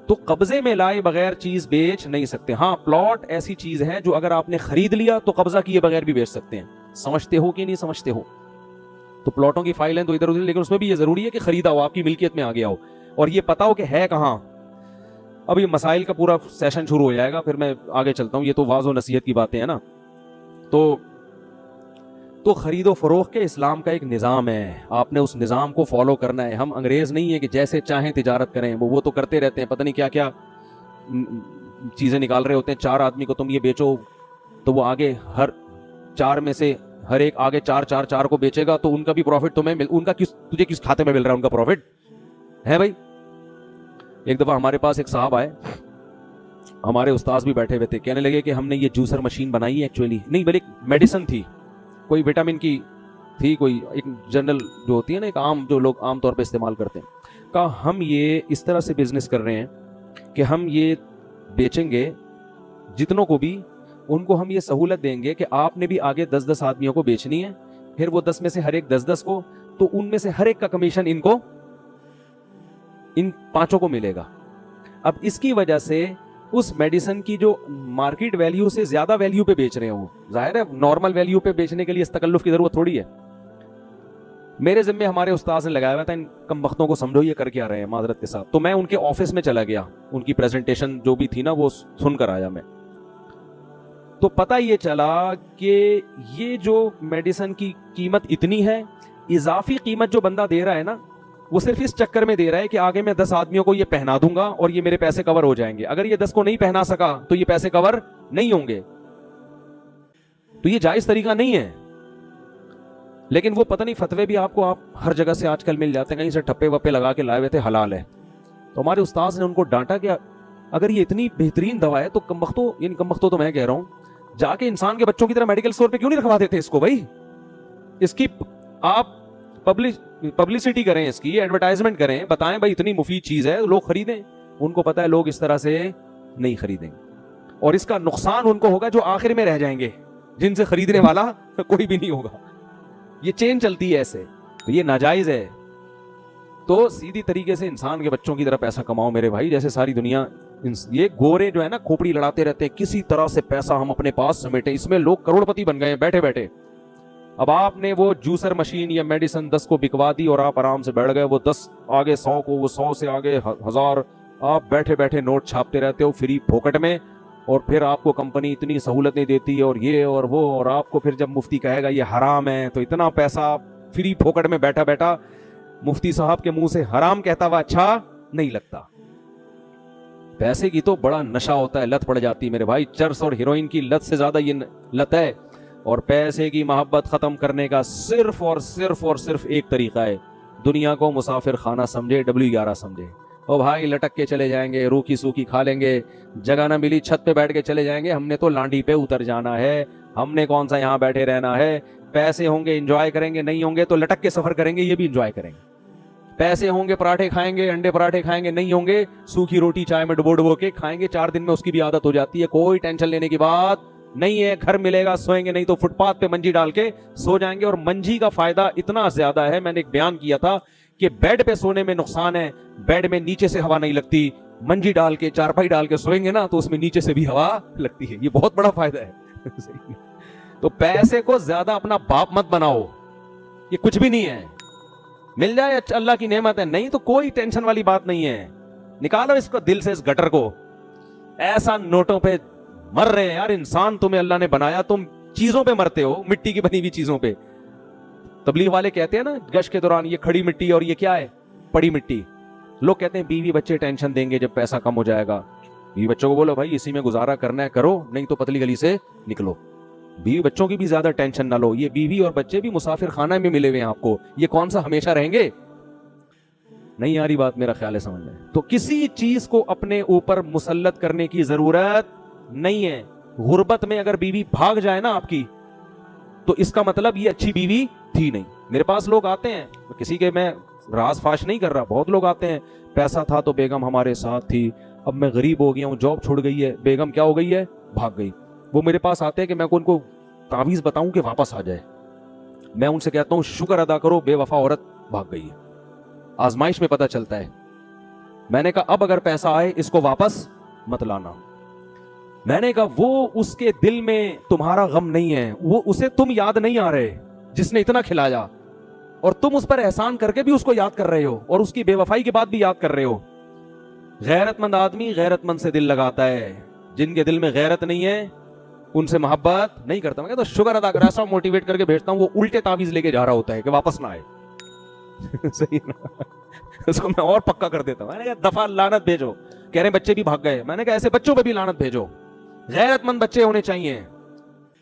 تو قبضے میں لائے بغیر چیز بیچ نہیں سکتے. ہاں پلاٹ ایسی چیز ہے جو اگر آپ نے خرید لیا تو قبضہ کیے بغیر بھی بیچ سکتے ہیں. سمجھتے ہو کہ نہیں سمجھتے ہو؟ تو پلاٹوں کی فائلیں تو ادھر ادھر، لیکن اس میں بھی یہ ضروری ہے کہ خریدا ہو، آپ کی ملکیت میں آ گیا ہو، اور یہ پتا ہو کہ ہے کہاں. اب یہ مسائل کا پورا سیشن شروع ہو جائے گا، پھر میں آگے چلتا ہوں. یہ تو واضح و نصیحت کی باتیں ہیں نا. تو خرید و فروخت کے اسلام کا ایک نظام ہے، آپ نے اس نظام کو فالو کرنا ہے. ہم انگریز نہیں ہیں کہ جیسے چاہیں تجارت کریں. وہ تو کرتے رہتے ہیں، پتہ نہیں کیا کیا چیزیں نکال رہے ہوتے ہیں. 4 آدمی کو تم یہ بیچو تو وہ آگے ہر 4 میں سے ہر ایک آگے 4 کو بیچے گا، تو ان کا بھی پروفٹ تمہیں ان کا تجھے کس کھاتے میں مل رہا ہے؟ ان کا پروفٹ ہے بھائی. ایک دفعہ ہمارے پاس ایک صاحب آئے، ہمارے استاذ بھی بیٹھے ہوئے تھے، کہنے لگے کہ ہم نے یہ جوسر مشین بنائی ہے، ایکچولی نہیں بلکہ میڈیسن تھی، کوئی وٹامن کی تھی، کوئی ایک جنرل جو ہوتی ہے نا، ایک عام جو لوگ عام طور پہ استعمال کرتے ہیں. کہا ہم یہ اس طرح سے بزنس کر رہے ہیں کہ ہم یہ بیچیں گے جتنوں کو بھی، ان کو ہم یہ سہولت دیں گے کہ آپ نے بھی آگے 10 آدمیوں کو بیچنی ہے، پھر وہ 10 میں سے ہر ایک 10 کو، تو ان میں سے ہر ایک کا کمیشن ان 5 کو ملے گا. اب اس کی وجہ سے اس میڈیسن کی جو مارکیٹ ویلیو سے زیادہ ویلیو پہ بیچ رہے ہیں، وہ ظاہر ہے نارمل ویلیو پہ بیچنے کے لیے اس تکلف کی ضرورت تھوڑی ہے. میرے ذمے ہمارے استاذ نے لگایا ہوا تھا، ان کم بختوں کو سمجھو یہ کر کے آ رہے ہیں معذرت کے ساتھ. تو میں ان کے آفس میں چلا گیا، ان کی پریزنٹیشن جو بھی تھی نا وہ سن کر آیا میں. تو پتہ یہ چلا کہ یہ جو میڈیسن کی قیمت اتنی ہے، اضافی قیمت جو بندہ دے رہا ہے نا، وہ صرف اس چکر میں دے رہا ہے کہ آگے میں 10 آدمیوں کو یہ پہنا دوں گا اور یہ میرے پیسے کور ہو جائیں گے. اگر یہ 10 کو نہیں پہنا سکا تو یہ پیسے کور نہیں ہوں گے. تو یہ جائز طریقہ نہیں ہے. لیکن وہ پتہ نہیں فتوے بھی آپ ہر جگہ سے آج کل مل جاتے ہیں، کہیں سے ٹھپے وپے لگا کے لائے ہوئے تھے حلال ہے. تو ہمارے استاذ نے ان کو ڈانٹا کہ اگر یہ اتنی بہترین دوا ہے تو کم بختوں تو میں کہہ رہا ہوں، جا کے انسان کے بچوں کی طرح میڈیکل اسٹور پہ کیوں نہیں رکھوا دیتے اس کو بھائی؟ اس کی آپ پبلسٹی کریں، اس کی ایڈورٹائزمنٹ کریں، بتائیں بھائی اتنی مفید چیز ہے، لوگ خریدیں. ان کو پتا ہے لوگ اس طرح سے نہیں خریدیں، اور اس کا نقصان ان کو ہوگا جو آخر میں رہ جائیں گے، جن سے خریدنے والا کوئی بھی نہیں ہوگا. یہ چین چلتی ہے ایسے، تو یہ ناجائز ہے. تو سیدھی طریقے سے انسان کے بچوں کی طرح پیسہ کماؤ میرے بھائی. جیسے ساری دنیا یہ گورے جو ہے نا کھوپڑی لڑاتے رہتے ہیں، کسی طرح سے پیسہ ہم اپنے پاس سمیٹیں، اس میں لوگ کروڑپتی بن گئے ہیں بیٹھے بیٹھے. اب آپ نے وہ جوسر مشین یا میڈیسن 10 کو بکوا دی اور آپ آرام سے بیٹھ گئے، وہ 10 آگے 100 کو، وہ 100 سے آگے 1000، آپ بیٹھے بیٹھے نوٹ چھاپتے رہتے ہو فری پھوکٹ میں. اور پھر آپ کو کمپنی اتنی سہولتیں دیتی ہے اور یہ اور وہ، اور آپ کو پھر جب مفتی کہے گا یہ حرام ہے تو اتنا پیسہ فری پھوکٹ میں بیٹھا بیٹھا مفتی صاحب کے منہ سے حرام کہتا ہوا اچھا نہیں لگتا. پیسے کی تو بڑا نشہ ہوتا ہے، لت پڑ جاتی ہے میرے بھائی. چرس اور ہیروئن کی لت سے زیادہ یہ لت ہے. اور پیسے کی محبت ختم کرنے کا صرف ایک طریقہ ہے، دنیا کو مسافر خانہ سمجھے، W11 سمجھے. او بھائی لٹک کے چلے جائیں گے، روکی سوکی کھا لیں گے، جگہ نہ ملی چھت پہ بیٹھ کے چلے جائیں گے. ہم نے تو لانڈی پہ اتر جانا ہے، ہم نے کون سا یہاں بیٹھے رہنا ہے. پیسے ہوں گے انجوائے کریں گے، نہیں ہوں گے تو لٹک کے سفر کریں گے، یہ بھی انجوائے کریں گے. پیسے ہوں گے پراٹھے کھائیں گے، انڈے پراٹھے کھائیں گے، نہیں ہوں گے سوکھی روٹی چائے میں ڈبو کے کھائیں گے. 4 دن میں اس کی بھی عادت ہو جاتی ہے، کوئی ٹینشن لینے کی بات نہیں ہے. گھر ملے گا سوئیں گے، نہیں تو فٹ پاتھ پہ منجی ڈال کے سو جائیں گے. اور منجی کا فائدہ اتنا زیادہ ہے، میں نے ایک بیان کیا تھا کہ بیڈ پہ سونے میں نقصان ہے، بیڈ میں نیچے سے ہوا نہیں لگتی. منجی ڈال کے چارپائی ڈال کے سوئیں گے نا تو اس میں نیچے سے بھی ہوا لگتی ہے، یہ بہت بڑا فائدہ ہے. تو پیسے کو زیادہ اپنا باپ مت بناؤ، یہ کچھ بھی نہیں ہے. مل جائے اللہ کی نعمت ہے، نہیں تو کوئی ٹینشن والی بات نہیں ہے. نکالو اس کو دل سے، اس گٹر کو. ایسا نوٹوں پہ مر رہے ہیں یار. انسان تمہیں اللہ نے بنایا، تم چیزوں پہ مرتے ہو، مٹی کی بنی ہوئی چیزوں پہ. تبلیغ والے کہتے ہیں نا گشت کے دوران، یہ کھڑی مٹی اور یہ کیا ہے، پڑی مٹی. لوگ کہتے ہیں بیوی بچے ٹینشن دیں گے جب پیسہ کم ہو جائے گا. بیوی بچوں کو بولو بھائی اسی میں گزارا کرنا ہے کرو، نہیں تو پتلی گلی سے نکلو. بیوی بچوں کی بھی زیادہ ٹینشن نہ لو. یہ بیوی اور بچے بھی مسافر خانہ میں ملے ہوئے ہیں آپ کو، یہ کون سا ہمیشہ رہیں گے. نہیں آ رہی بات میرا خیال ہے سمجھ میں. تو کسی چیز کو اپنے اوپر مسلط کرنے کی ضرورت نہیں ہے. غربت میں اگر بیوی بھاگ جائے نا آپ کی، تو اس کا مطلب یہ اچھی بیوی تھی نہیں. میرے پاس لوگ آتے ہیں, کسی کے میں راز فاش نہیں کر رہا, بہت لوگ آتے ہیں, پیسہ تھا تو بیگم ہمارے ساتھ تھی, اب میں غریب ہو گیا ہوں, جاب چھوڑ گئی ہے, بیگم کیا ہو گئی ہے, بھاگ گئی. وہ میرے پاس آتے ہیں کہ میں ان کو تعویذ بتاؤں کہ واپس آ جائے. میں ان سے کہتا ہوں شکر ادا کرو, بے وفا عورت بھاگ گئی ہے. آزمائش میں پتہ چلتا ہے. میں نے کہا اب اگر پیسہ آئے اس کو واپس مت لانا. میں نے کہا وہ اس کے دل میں تمہارا غم نہیں ہے, وہ اسے تم یاد نہیں آ رہے جس نے اتنا کھلایا, اور تم اس پر احسان کر کے بھی اس کو یاد کر رہے ہو, اور اس کی بے وفائی کے بعد بھی یاد کر رہے ہو. غیرت مند آدمی غیرت مند سے دل لگاتا ہے, جن کے دل میں غیرت نہیں ہے ان سے محبت نہیں کرتا. میں کہتا ہوں شکر ادا کر, ایسا موٹیویٹ کر کے بھیجتا ہوں, وہ الٹے تعویذ لے کے جا رہا ہوتا ہے کہ واپس نہ آئے. صحیح نا, اس کو میں اور پکا کر دیتا ہوں. میں نے کہا دفعہ لعنت بھیجو, کہہ رہے بچے بھی بھاگ گئے. میں نے کہا ایسے بچوں پہ بھی لعنت بھیجو. غیرت مند بچے ہونے چاہیے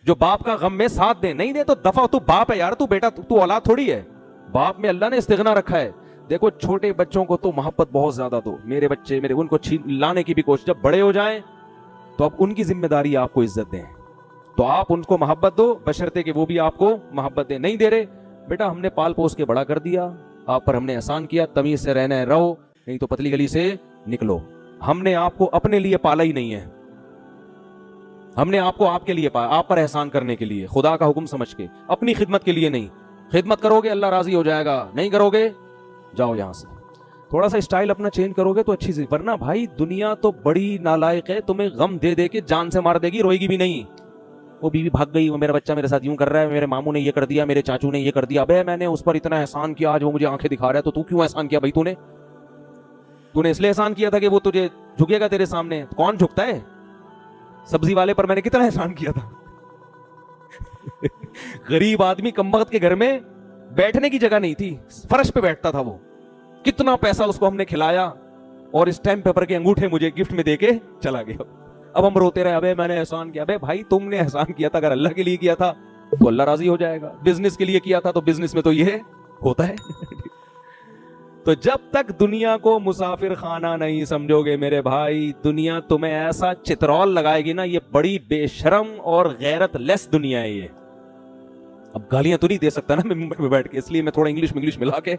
جو باپ کا غم میں ساتھ دیں. نہیں دے تو دفعہ, تو باپ ہے یار, تو بیٹا, تو اولاد تھوڑی ہے. باپ میں اللہ نے استغنا رکھا ہے. دیکھو چھوٹے بچوں کو تو محبت بہت زیادہ دو, میرے بچے میرے, ان کو لانے کی بھی کوشش. جب بڑے ہو جائیں تو اب ان کی ذمہ داری آپ کو عزت دیں, تو آپ ان کو محبت دو بشرطے کہ وہ بھی آپ کو محبت دیں. نہیں دے رہے, بیٹا ہم نے پال پوس کے بڑا کر دیا, آپ پر ہم نے احسان کیا, تمیز سے رہنا ہے رہو, نہیں تو پتلی گلی سے نکلو. ہم نے آپ کو اپنے لیے پالا ہی نہیں ہے, ہم نے آپ کو آپ کے لیے پایا, آپ پر احسان کرنے کے لیے, خدا کا حکم سمجھ کے, اپنی خدمت کے لیے نہیں. خدمت کرو گے اللہ راضی ہو جائے گا, نہیں کرو گے جاؤ یہاں سے. تھوڑا سا اسٹائل اپنا چینج کرو گے تو اچھی سی, ورنہ بھائی دنیا تو بڑی نالائق ہے, تمہیں غم دے دے کے جان سے مار دے گی, روئے گی بھی نہیں. وہ بیوی بھاگ گئی, وہ میرا بچہ میرے ساتھ یوں کر رہا ہے, میرے ماموں نے یہ کر دیا, میرے چاچو نے یہ کر دیا. ابے میں نے اس پر اتنا احسان کیا, آج وہ مجھے آنکھیں دکھا رہا ہے, تو تو کیوں احسان کیا بھائی؟ تو نے اس لیے احسان کیا تھا کہ وہ تجھے جھکے گا تیرے سامنے. کون جھکتا ہے؟ سبزی والے پر میں نے کتنا احسان کیا تھا. غریب آدمی کمبخت کے گھر میں بیٹھنے کی جگہ نہیں تھی, فرش پہ بیٹھتا تھا, وہ کتنا پیسہ اس کو ہم نے کھلایا, اور اسٹیمپ پیپر کے انگوٹھے مجھے گفٹ میں دے کے چلا گیا. اب ہم روتے رہے, ابے میں نے احسان کیا. ابے بھائی تم نے احسان کیا تھا, اگر اللہ کے لیے کیا تھا تو اللہ راضی ہو جائے گا. بزنس کے لیے کیا تھا تو بزنس میں تو یہ ہوتا ہے. تو جب تک دنیا کو مسافر خانہ نہیں سمجھو گے میرے بھائی, دنیا تمہیں ایسا چترول لگائے گی نا. یہ بڑی بے شرم اور غیرت لیس دنیا ہے یہ. اب گالیاں تو نہیں دے سکتا نا میں ممبئی میں بیٹھ کے, اس لیے میں تھوڑا انگلش ملا کے,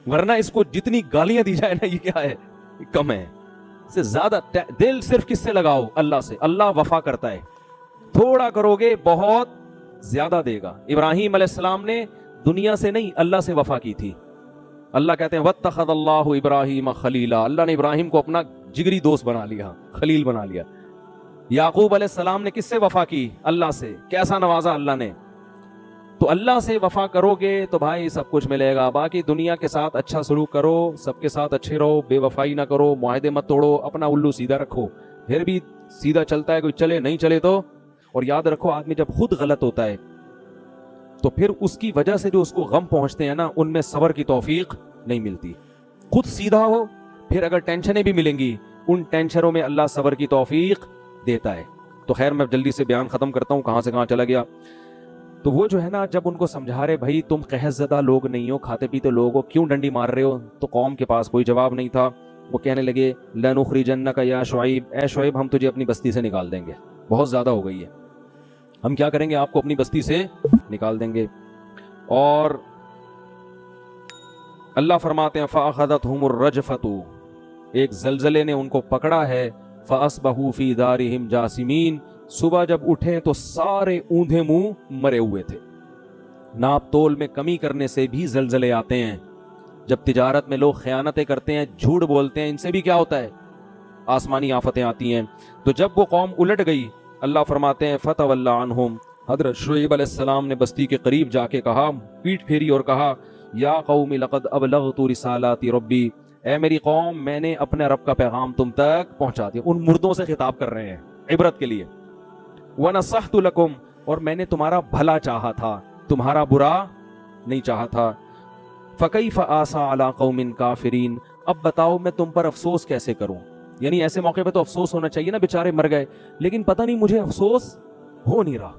ورنہ اس کو جتنی گالیاں دی جائے نا یہ کیا ہے, کم ہے. سے زیادہ دل صرف کس سے لگاؤ, اللہ سے. اللہ وفا کرتا ہے, تھوڑا کرو گے بہت زیادہ دے گا. ابراہیم علیہ السلام نے دنیا سے نہیں اللہ سے وفا کی تھی. اللہ کہتے ہیں واتخذ اللہ ابراہیم خلیلا, اللہ نے ابراہیم کو اپنا جگری دوست بنا لیا, خلیل بنا لیا. یعقوب علیہ السلام نے کس سے وفا کی؟ اللہ سے. کیسا نوازا اللہ نے. تو اللہ سے وفا کرو گے تو بھائی سب کچھ ملے گا. باقی دنیا کے ساتھ اچھا سلوک کرو, سب کے ساتھ اچھے رہو, بے وفائی نہ کرو, معاہدے مت توڑو, اپنا الو سیدھا رکھو. پھر بھی سیدھا چلتا ہے, کوئی چلے نہیں چلے تو. اور یاد رکھو آدمی جب خود غلط ہوتا ہے تو پھر اس کی وجہ سے جو اس کو غم پہنچتے ہیں نا, ان میں صبر کی توفیق نہیں ملتی. خود سیدھا ہو, پھر اگر ٹینشنیں بھی ملیں گی, ان ٹینشنوں میں اللہ صبر کی توفیق دیتا ہے. تو خیر میں جلدی سے بیان ختم کرتا ہوں, کہاں سے کہاں چلا گیا. تو وہ جو ہے نا, جب ان کو سمجھا رہے بھائی تم قحط زدہ لوگ نہیں ہو, کھاتے پیتے لوگ ہو, کیوں ڈنڈی مار رہے ہو, تو قوم کے پاس کوئی جواب نہیں تھا. وہ کہنے لگے لنخرجنک یا شعیب, اے شعیب ہم تجھے اپنی بستی سے نکال دیں گے, بہت زیادہ ہو گئی ہے, ہم کیا کریں گے, آپ کو اپنی بستی سے نکال دیں گے. اور اللہ فرماتے ہیں فاخذتهم الرجفۃ, ایک زلزلے نے ان کو پکڑا ہے. فاصبحوا فی دارہم جاثمین, صبح جب اٹھے تو سارے اوندھے منہ مرے ہوئے تھے. ناپ تول میں کمی کرنے سے بھی زلزلے آتے ہیں. جب تجارت میں لوگ خیانتیں کرتے ہیں, جھوٹ بولتے ہیں, ان سے بھی کیا ہوتا ہے, آسمانی آفتیں آتی ہیں. تو جب وہ قوم الٹ گئی, اللہ فرماتے ہیں فتولی عنہم, حضرت شعیب علیہ السلام نے بستی کے قریب جا کے کہا, پیٹ پھیری اور کہا یا قوم لقد ابلغت رسالات ربی, اے میری قوم میں نے اپنے رب کا پیغام تم تک پہنچا دیا. ان مردوں سے خطاب کر رہے ہیں عبرت کے لیے. وَنَصَحْتُ لَكُمْ, اور میں نے تمہارا بھلا چاہا تھا, تمہارا برا نہیں چاہا تھا. فَكَيْفَ آسَىٰ عَلَىٰ قَوْمٍ كَافِرِينَ, اب بتاؤ میں تم پر افسوس کیسے کروں. یعنی ایسے موقع پہ تو افسوس ہونا چاہیے نا, بیچارے مر گئے, لیکن پتہ نہیں مجھے افسوس ہو نہیں رہا,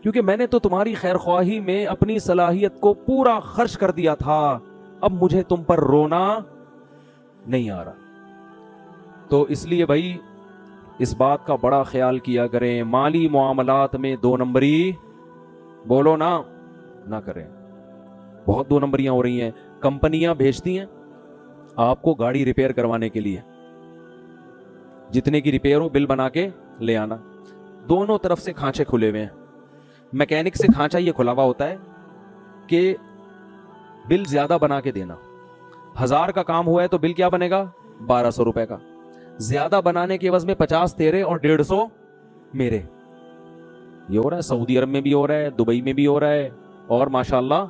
کیونکہ میں نے تو تمہاری خیر خواہی میں اپنی صلاحیت کو پورا خرچ کر دیا تھا, اب مجھے تم پر رونا نہیں آ رہا. تو اس لیے بھائی اس بات کا بڑا خیال کیا کریں, مالی معاملات میں 2 نمبری بولو نہ کریں. بہت 2 نمبریاں ہو رہی ہیں. کمپنیاں بھیجتی ہیں آپ کو گاڑی ریپیئر کروانے کے لیے, جتنے کی ریپیئر ہو بل بنا کے لے آنا. دونوں طرف سے کھانچے کھلے ہوئے ہیں. میکینک سے کھانچا یہ کھلا ہوا ہوتا ہے کہ بل زیادہ بنا کے دینا. 1000 کا کام ہوا ہے تو بل کیا بنے گا؟ 1200 روپے کا. زیادہ بنانے کے عوض میں 50 تیرے اور 150 میرے. یہ ہو رہا ہے سعودی عرب میں بھی ہو رہا ہے, دبئی میں بھی ہو رہا ہے, اور ماشاءاللہ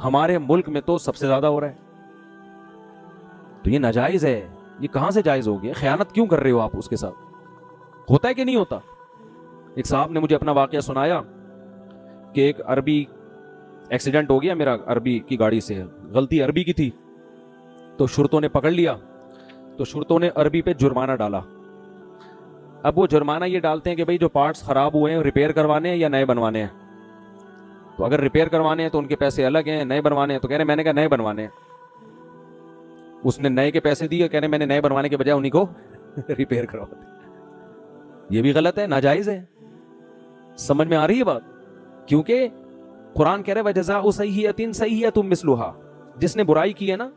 ہمارے ملک میں تو سب سے زیادہ ہو رہا ہے. تو یہ ناجائز ہے. یہ کہاں سے جائز ہو گیا؟ خیانت کیوں کر رہے ہو آپ اس کے ساتھ؟ ہوتا ہے کہ نہیں ہوتا؟ ایک صاحب نے مجھے اپنا واقعہ سنایا کہ ایک عربی ایکسیڈنٹ ہو گیا میرا عربی کی گاڑی سے, غلطی عربی کی تھی, تو شرطوں نے پکڑ لیا, تو شرطوں نے عربی پہ جرمانہ ڈالا. اب وہ جرمانہ یہ ڈالتے ہیں کہ بھئی جو پارٹس خراب ہوئے ہیں ریپیئر کروانے ہیں یا نئے بنوانے ہیں. تو اگر ریپیئر کروانے ہیں تو ان کے پیسے الگ ہیں, نئے بنوانے ہیں تو کہہ رہے میں نے کہا نئے بنوانے ہیں. اس نے نئے کے پیسے دیے, کہہ رہے میں نے نئے بنوانے کے بجائے انہیں کو ریپیئر کروا دیا. یہ بھی غلط ہے, ناجائز ہے. سمجھ میں آ رہی ہے بات؟ کیونکہ قرآن کہہ رہے وَجَزَاءُ سَیِّئَةٍ سَیِّئَةٌ مِثْلُهَا, جس نے برائی کی ہے نا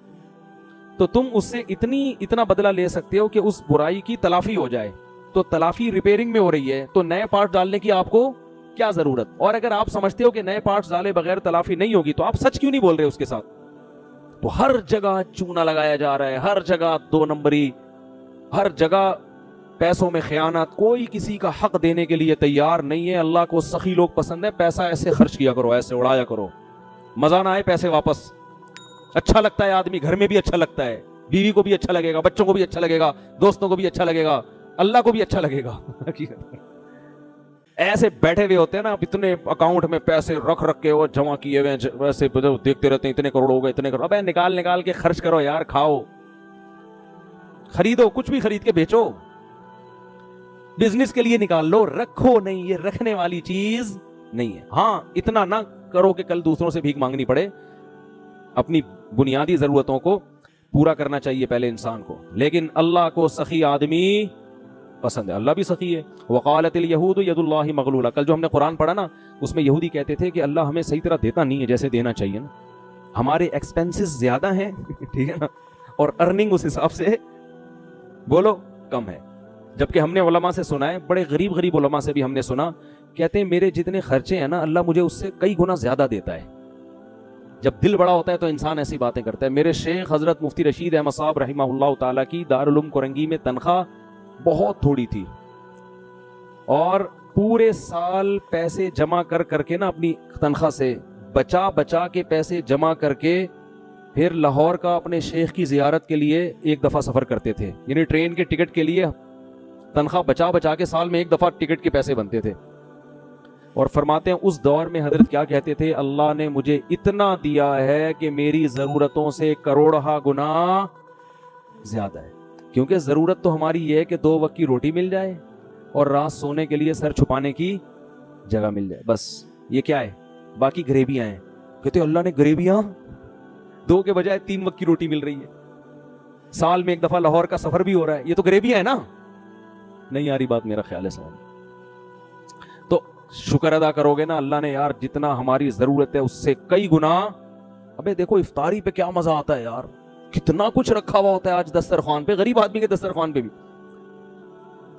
تو تم اس سے اتنا بدلہ لے سکتے ہو کہ اس برائی کی تلافی ہو جائے. تو تلافی ریپیئرنگ میں ہو رہی ہے تو نئے پارٹ ڈالنے کی آپ کو کیا ضرورت؟ اور اگر آپ سمجھتے ہو کہ نئے پارٹس ڈالے بغیر تلافی نہیں ہوگی تو آپ سچ کیوں نہیں بول رہے اس کے ساتھ؟ تو ہر جگہ چونا لگایا جا رہا ہے, ہر جگہ 2 نمبری, ہر جگہ پیسوں میں خیانت. کوئی کسی کا حق دینے کے لیے تیار نہیں ہے. اللہ کو سخی لوگ پسند ہے. پیسہ ایسے خرچ کیا کرو, ایسے اڑایا کرو, مزہ نہ آئے پیسے واپس. اچھا لگتا ہے آدمی, گھر میں بھی اچھا لگتا ہے, بیوی کو بھی اچھا لگے گا, بچوں کو بھی اچھا لگے گا, دوستوں کو بھی اچھا لگے گا, اللہ کو بھی اچھا لگے گا. ایسے بیٹھے ہوئے ہوتے ہیں نا, اتنے اکاؤنٹ میں پیسے رکھ کے وہ جمع کیے ہوئے ہیں, ویسے دیکھتے رہتے ہیں اتنے کروڑ ہو گئے, اتنے کروڑ. ابے نکال کے خرچ کرو یار, کھاؤ, خریدو, کچھ بھی خرید کے بیچو, بزنس کے لیے نکال لو, رکھو نہیں. یہ رکھنے والی چیز نہیں ہے. ہاں اتنا نہ کرو کہ کل دوسروں سے بھیک مانگنی پڑے. اپنی بنیادی ضرورتوں کو پورا کرنا چاہیے پہلے انسان کو. لیکن اللہ کو سخی آدمی پسند ہے, اللہ بھی سخی ہے. وقالت الیہود ید اللہ مغلولہ, کل جو ہم نے قرآن پڑھا نا اس میں یہودی کہتے تھے کہ اللہ ہمیں صحیح طرح دیتا نہیں ہے جیسے دینا چاہیے نا, ہمارے ایکسپینسز زیادہ ہیں, ٹھیک ہے نا, اور ارننگ اس حساب سے بولو کم ہے. جبکہ ہم نے علماء سے سنا ہے, بڑے غریب علماء سے بھی ہم نے سنا, کہتے ہیں میرے جتنے خرچے ہیں نا اللہ مجھے اس سے کئی گنا زیادہ دیتا ہے. جب دل بڑا ہوتا ہے تو انسان ایسی باتیں کرتا ہے. میرے شیخ حضرت مفتی رشید احمد صاحب رحمہ اللہ تعالیٰ کی دارالعلوم کورنگی میں تنخواہ بہت تھوڑی تھی, اور پورے سال پیسے جمع کر کے نا, اپنی تنخواہ سے بچا کے پیسے جمع کر کے پھر لاہور کا اپنے شیخ کی زیارت کے لیے ایک دفعہ سفر کرتے تھے. یعنی ٹرین کے ٹکٹ کے لیے تنخواہ بچا کے سال میں ایک دفعہ ٹکٹ کے پیسے بنتے تھے. اور فرماتے ہیں اس دور میں حضرت کیا کہتے تھے, اللہ نے مجھے اتنا دیا ہے کہ میری ضرورتوں سے کروڑہ گنا زیادہ ہے. کیونکہ ضرورت تو ہماری یہ ہے کہ 2 وقت کی روٹی مل جائے اور رات سونے کے لیے سر چھپانے کی جگہ مل جائے, بس. یہ کیا ہے؟ باقی غریبیاں ہیں. کہتے اللہ نے غریبیاں 2 کے بجائے 3 وقت کی روٹی مل رہی ہے, سال میں ایک دفعہ لاہور کا سفر بھی ہو رہا ہے, یہ تو غریبیاں ہے نا. نہیں آ رہی بات, میرا خیال ہے سوال. تو شکر ادا کرو گے نا, اللہ نے یار جتنا ہماری ضرورت ہے اس سے کئی گنا. ابے دیکھو افطاری پہ کیا مزہ آتا ہے یار, کتنا کچھ رکھا ہوا ہوتا ہے آج دسترخوان پہ. غریب آدمی کے دسترخوان پہ بھی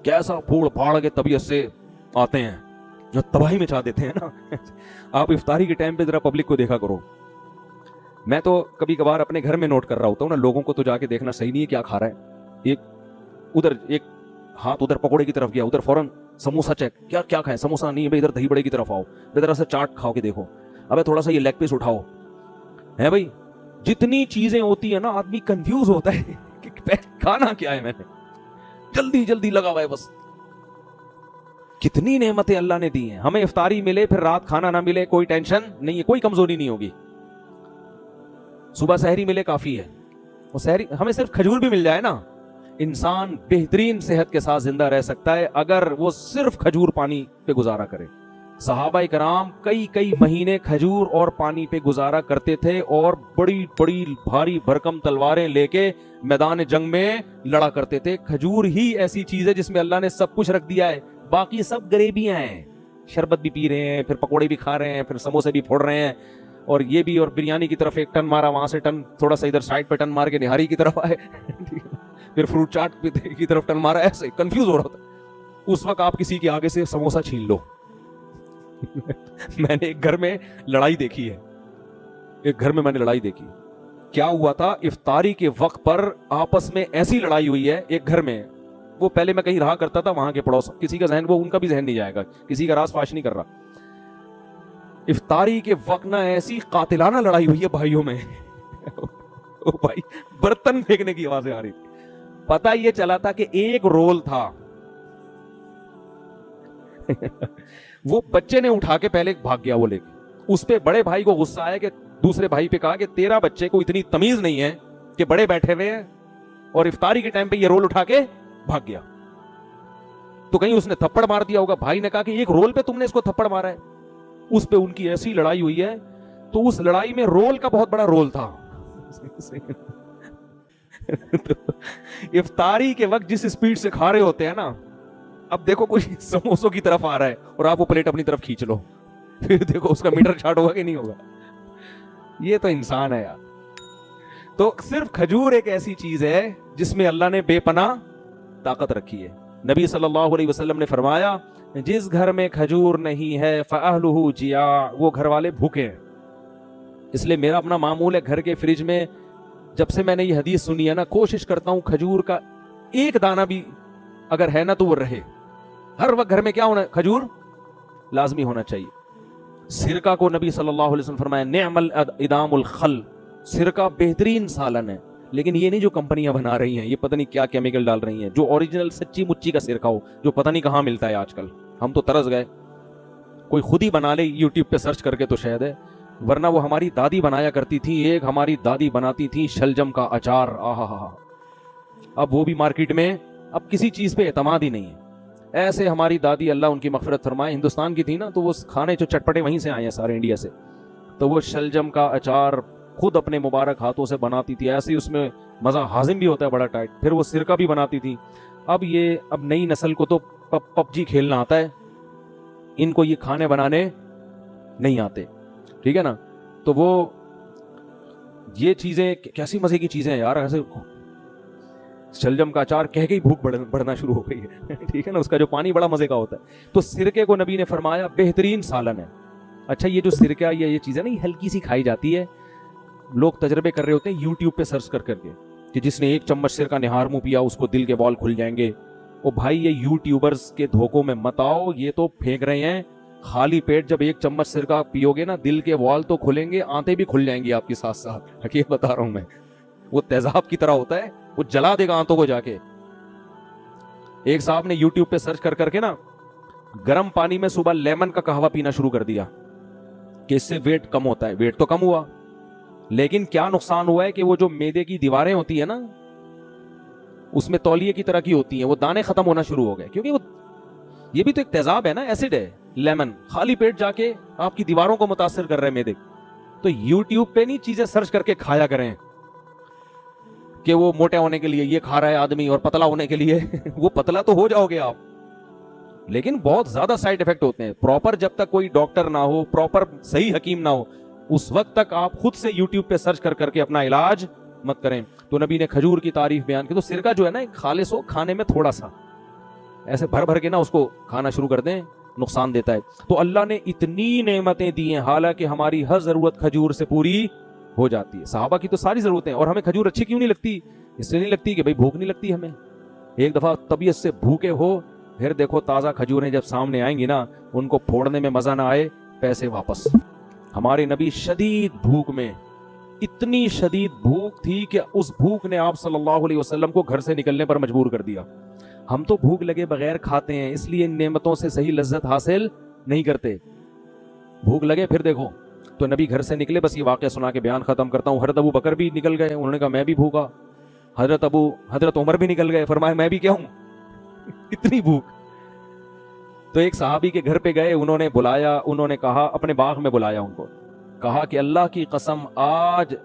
کیسا پھوڑ پھاڑ کے طبیعت سے آتے ہیں جو تباہی مچا دیتے ہیں نا. آپ افطاری کے ٹائم پہ ذرا پبلک کو دیکھا کرو. میں تو کبھی کبھار اپنے گھر میں نوٹ کر رہا ہوتا ہوں نا, لوگوں کو تو جا کے دیکھنا صحیح نہیں ہے کیا کھا رہا ہے. ایک ہاتھ ادھر پکوڑے کی طرف گیا, ادھر فوراً سموسہ چیک, کیا کھائیں, سموسہ نہیں ہے ادھر دہی بڑے کی طرف آؤ, ادھر سے چاٹ کھاؤ کے دیکھو, ابے تھوڑا سا یہ لیگ پیس اٹھاؤ. ہے بھائی, جتنی چیزیں ہوتی ہیں نا آدمی کنفیوز ہوتا ہے کہ کھانا کیا ہے, میں نے جلدی لگا ہوا ہے بس. کتنی نعمتیں اللہ نے دی ہیں ہمیں. افطاری ملے پھر رات کھانا نہ ملے کوئی ٹینشن نہیں ہے, کوئی کمزوری نہیں ہوگی. صبح سحری ملے کافی ہے, وہ سحری ہمیں صرف کھجور بھی مل جائے نا, انسان بہترین صحت کے ساتھ زندہ رہ سکتا ہے اگر وہ صرف کھجور پانی پہ گزارا کرے. صحابہ کرام کئی مہینے کھجور اور پانی پہ گزارا کرتے تھے, اور بڑی بھاری بھرکم تلواریں لے کے میدان جنگ میں لڑا کرتے تھے. کھجور ہی ایسی چیز ہے جس میں اللہ نے سب کچھ رکھ دیا ہے, باقی سب غریبیاں ہیں. شربت بھی پی رہے ہیں, پھر پکوڑے بھی کھا رہے ہیں, پھر سموسے بھی پھوڑ رہے ہیں, اور یہ بھی, اور بریانی کی طرف ایک ٹن مارا, وہاں سے ٹن تھوڑا سا ادھر سائڈ پہ ٹن مار کے نہاری کی طرف آئے, پھر فروٹ چاٹ کی طرف ٹن مارا, ایسے کنفیوز ہو رہا تھا. اس وقت آپ کسی کے آگے سے سموسہ چھین لو. میں نے ایک گھر میں لڑائی دیکھی ہے, ایک گھر میں میں نے لڑائی دیکھی. کیا ہوا تھا, افطاری کے وقت پر آپس میں ایسی لڑائی ہوئی ہے ایک گھر میں. وہ پہلے میں کہیں رہا کرتا تھا, وہاں کے پڑوس, کسی کا ذہن, وہ ان کا بھی ذہن نہیں جائے گا, کسی کا راز فاش نہیں کر رہا. افطاری کے وقت نہ ایسی قاتلانہ لڑائی ہوئی ہے بھائیوں میں. او بھائی, برتن پھینکنے کی آوازیں آ رہی تھی. پتہ یہ چلا تھا کہ ایک رول تھا, وہ بچے نے اٹھا کے پہلے بھاگ گیا وہ لے کے. اس پہ بڑے بھائی کو غصہ آیا, کہ دوسرے بھائی پہ کہا کہ تیرا بچے کو اتنی تمیز نہیں ہے کہ بڑے بیٹھے ہوئے ہیں اور افطاری کے ٹائم پہ یہ رول اٹھا کے بھاگ گیا. تو کہیں اس نے تھپڑ مار دیا ہوگا. بھائی نے کہا کہ ایک رول پہ تم نے اس کو تھپڑ مارا ہے. اس پہ ان کی ایسی لڑائی ہوئی ہے. تو اس لڑائی میں رول کا بہت بڑا رول تھا. افطاری کے وقت جس سپیڈ سے کھا رہے ہوتے ہیں نا, اب دیکھو کوئی سموسوں کی طرف آ رہا ہے اور آپ وہ پلیٹ اپنی طرف کھینچ لو, پھر دیکھو اس کا میٹر چارٹ ہوگا کہ نہیں ہوگا. یہ تو انسان ہے یار. تو صرف کھجور ایک ایسی چیز ہے جس میں اللہ نے بے پناہ طاقت رکھی ہے. نبی صلی اللہ علیہ وسلم نے فرمایا, جس گھر میں کھجور نہیں ہے فَأَهْلُهُ جِيَاعٌ, وہ گھر والے بھوکے ہیں. اس لیے میرا اپنا معمول ہے, گھر کے فریج میں جب سے میں نے یہ حدیث سنی ہے نا, کوشش کرتا ہوں کھجور کا ایک دانہ بھی اگر ہے نا تو وہ رہے. ہر وقت گھر میں کیا ہونا, کھجور لازمی ہونا چاہیے. سرکہ کو نبی صلی اللہ علیہ وسلم فرمایا نعم الادام الخل, سرکہ بہترین سالن ہے. لیکن یہ نہیں جو کمپنیاں بنا رہی ہیں, یہ پتہ نہیں کیا کیمیکل ڈال رہی ہیں. جو اوریجنل سچی مچی کا سرکہ ہو, جو پتہ نہیں کہاں ملتا ہے آج کل. ہم تو ترس گئے, کوئی خود ہی بنا لے یوٹیوب پہ سرچ کر کے تو شاید ہے, ورنہ وہ ہماری دادی بنایا کرتی تھی. ایک ہماری دادی بناتی تھی شلجم کا اچار, آہا. اب وہ بھی مارکیٹ میں, اب کسی چیز پہ اعتماد ہی نہیں ہے. ایسے ہماری دادی, اللہ ان کی مغفرت فرمائے, ہندوستان کی تھی نا, تو وہ کھانے جو چٹپٹے وہیں سے آئے ہیں سارے انڈیا سے. تو وہ شلجم کا اچار خود اپنے مبارک ہاتھوں سے بناتی تھی. ایسے ہی اس میں مزہ ہاضم بھی ہوتا ہے بڑا ٹائٹ. پھر وہ سرکہ بھی بناتی تھی. اب نئی نسل کو تو پب جی کھیلنا آتا ہے, ان کو یہ کھانے بنانے نہیں آتے, ٹھیک ہے نا. تو وہ یہ چیزیں کیسی مزے کی چیزیں ہیں یار. ایسے شلجم کا اچار کہہ کے ہی بھوک بڑھنا شروع ہو گئی ہے, ٹھیک ہے نا. اس کا جو پانی بڑا مزے کا ہوتا ہے. تو سرکے کو نبی نے فرمایا بہترین سالن ہے. اچھا, یہ جو سرکہ یہ چیز ہے نا, یہ ہلکی سی کھائی جاتی ہے. لوگ تجربے کر رہے ہوتے ہیں یوٹیوب پہ سرچ کر کے کہ جس نے ایک چمچ سرکہ نہار منہ پیا اس کو دل کے بال کھل جائیں گے. او بھائی, یہ یوٹیوبرز کے دھوکوں میں مت آؤ. یہ تو پھینک رہے ہیں. خالی پیٹ جب ایک چمچ سرکہ پیو گے نا, دل کے وال تو کھلیں گے, آنتیں بھی کھل جائیں گی آپ کی ساتھ ساتھ. حقیقت بتا رہا ہوں میں, وہ تیزاب کی طرح ہوتا ہے, وہ جلا دے گا آنتوں کو جا کے. ایک صاحب نے یوٹیوب پہ سرچ کر کے نا گرم پانی میں صبح لیمن کا قہوہ پینا شروع کر دیا کہ اس سے ویٹ کم ہوتا ہے. ویٹ تو کم ہوا, لیکن کیا نقصان ہوا ہے کہ وہ جو معدے کی دیواریں ہوتی ہیں نا, اس میں تولیے کی طرح کی ہوتی ہیں, وہ دانے ختم ہونا شروع ہو گئے. کیونکہ وہ یہ بھی تو ایک تیزاب ہے نا, ایسڈ ہے لیمن. خالی پیٹ جا کے آپ کی دیواروں کو متاثر کر رہے ہیں معدے. تو یوٹیوب پہ نہیں چیزیں سرچ کر کے کھایا کریں کہ وہ موٹے ہونے کے لیے یہ کھا رہا ہے آدمی اور پتلا ہونے کے لیے. وہ پتلا تو ہو جاؤ گے آپ, لیکن بہت زیادہ سائیڈ افیکٹ ہوتے ہیں. پراپر جب تک کوئی ڈاکٹر نہ ہو, پراپر صحیح حکیم نہ ہو, اس وقت تک آپ خود سے یوٹیوب پہ سرچ کر کے اپنا علاج مت کریں. تو نبی نے کھجور کی تعریف بیان کی. تو سرکہ جو ہے نا, ایک خالص ہو, کھانے میں تھوڑا سا ایسے بھر کے نا اس کو کھانا شروع کر دیں, نقصان دیتا ہے. تو اللہ نے اتنی نعمتیں دی ہیں, حالانکہ ہماری ہر ضرورت کھجور سے پوری ہو جاتی ہے. صحابہ کی تو ساری ضرورتیں, اور ہمیں کھجور اچھی کیوں نہیں لگتی؟ اس لیے نہیں لگتی کہ بھئی بھوک نہیں لگتی ہمیں. ایک دفعہ طبیعت سے بھوکے ہو, پھر دیکھو تازہ کھجوریں جب سامنے آئیں گی نا, ان کو پھوڑنے میں مزہ نہ آئے, پیسے واپس. ہمارے نبی شدید بھوک میں, اتنی شدید بھوک تھی کہ اس بھوک نے آپ صلی اللہ علیہ وسلم کو گھر سے نکلنے پر مجبور کر دیا. ہم تو بھوک لگے بغیر کھاتے ہیں, اس لیے ان نعمتوں سے صحیح لذت حاصل نہیں کرتے. بھوک لگے پھر دیکھو. تو نبی گھر سے نکلے, بس یہ واقعہ سنا کے بیان ختم کرتا ہوں. حضرت ابو بکر بھی نکل گئے, انہوں نے کہا میں بھی بھوکا. حضرت عمر بھی نکل گئے, فرمایا میں بھی کیا ہوں, اتنی بھوک. تو ایک صحابی کے گھر پہ گئے, انہوں نے بلایا, انہوں نے کہا, اپنے باغ میں بلایا ان کو, کہا کہ اللہ کی قسم آج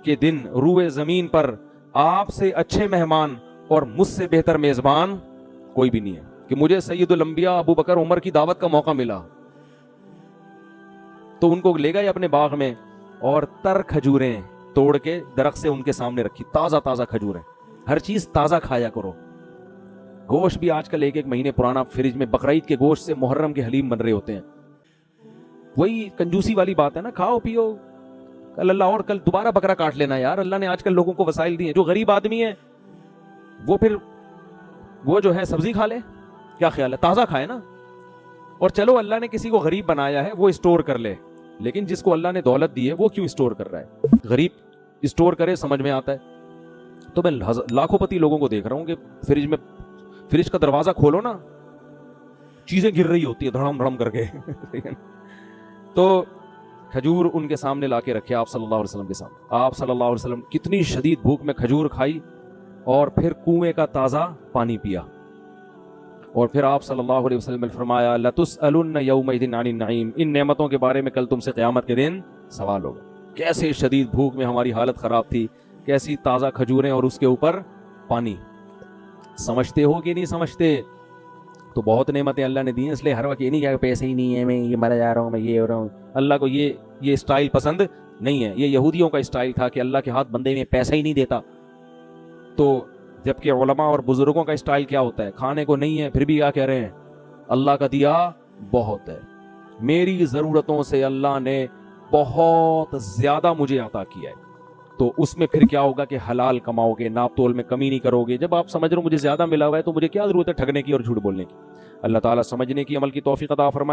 کے دن روئے زمین پر آپ سے اچھے مہمان اور مجھ سے بہتر میزبان کوئی بھی نہیں ہے, کہ مجھے سید الانبیاء ابو بکر عمر کی دعوت کا موقع ملا. تو ان کو لے گئے اپنے باغ میں اور تر کھجوریں توڑ کے درخت سے ان کے سامنے رکھی, تازہ تازہ کھجوریں, ہر چیز تازہ کھایا کرو. گوشت بھی آج کل 1 مہینے پرانا فریج میں, بقرعید کے گوشت سے محرم کے حلیم بن رہے ہوتے ہیں. وہی کنجوسی والی بات ہے نا, کھاؤ پیو, کل اللہ اور کل دوبارہ بکرا کاٹ لینا یار. اللہ نے آج کل لوگوں کو وسائل دیے. جو غریب آدمی ہے وہ پھر وہ جو ہے سبزی کھا لے, کیا خیال ہے, تازہ کھائے نا. اور چلو اللہ نے کسی کو غریب بنایا ہے وہ اسٹور کر لے, لیکن جس کو اللہ نے دولت دی ہے وہ کیوں اسٹور کر رہا ہے؟ غریب اسٹور کرے, سمجھ میں آتا ہے. تو میں لاکھوں پتی لوگوں کو دیکھ رہا ہوں کہ فریج کا دروازہ کھولو نا, چیزیں گر رہی ہوتی ہیں دھڑم دھڑم کر کے. تو کھجور ان کے سامنے لا کے رکھے آپ صلی اللہ علیہ وسلم کے سامنے. آپ صلی اللہ علیہ وسلم کتنی شدید بھوک میں کھجور کھائی اور پھر کنویں کا تازہ پانی پیا, اور پھر آپ صلی اللہ علیہ وسلم نے فرمایا لَتُسْأَلُنَّ يَوْمَئِذٍ عَنِ النَّعِيمِ, ان نعمتوں کے بارے میں کل تم سے قیامت کے دن سوال ہوگا. کیسے شدید بھوک میں ہماری حالت خراب تھی, کیسی تازہ کھجوریں اور اس کے اوپر پانی. سمجھتے ہو کہ نہیں سمجھتے؟ تو بہت نعمتیں اللہ نے دی ہیں, اس لیے ہر وقت یہ نہیں کہ پیسے ہی نہیں ہے, میں یہ مرا جا رہا ہوں, میں یہ ہو رہا ہوں. اللہ کو یہ اسٹائل پسند نہیں ہے. یہ یہودیوں کا اسٹائل تھا کہ اللہ کے ہاتھ بندے میں پیسہ ہی نہیں دیتا. تو جبکہ علماء اور بزرگوں کا اسٹائل کیا ہوتا ہے, کھانے کو نہیں ہے پھر بھی کیا کہہ رہے ہیں, اللہ کا دیا بہت ہے, میری ضرورتوں سے اللہ نے بہت زیادہ مجھے عطا کیا ہے. تو اس میں پھر کیا ہوگا کہ حلال کماؤ گے, ناپ تول میں کمی نہیں کرو گے. جب آپ سمجھ رہے ہو مجھے زیادہ ملا ہوا ہے تو مجھے کیا ضرورت ہے ٹھگنے کی اور جھوٹ بولنے کی. اللہ تعالیٰ سمجھنے کی, عمل کی توفیق عطا فرمائے.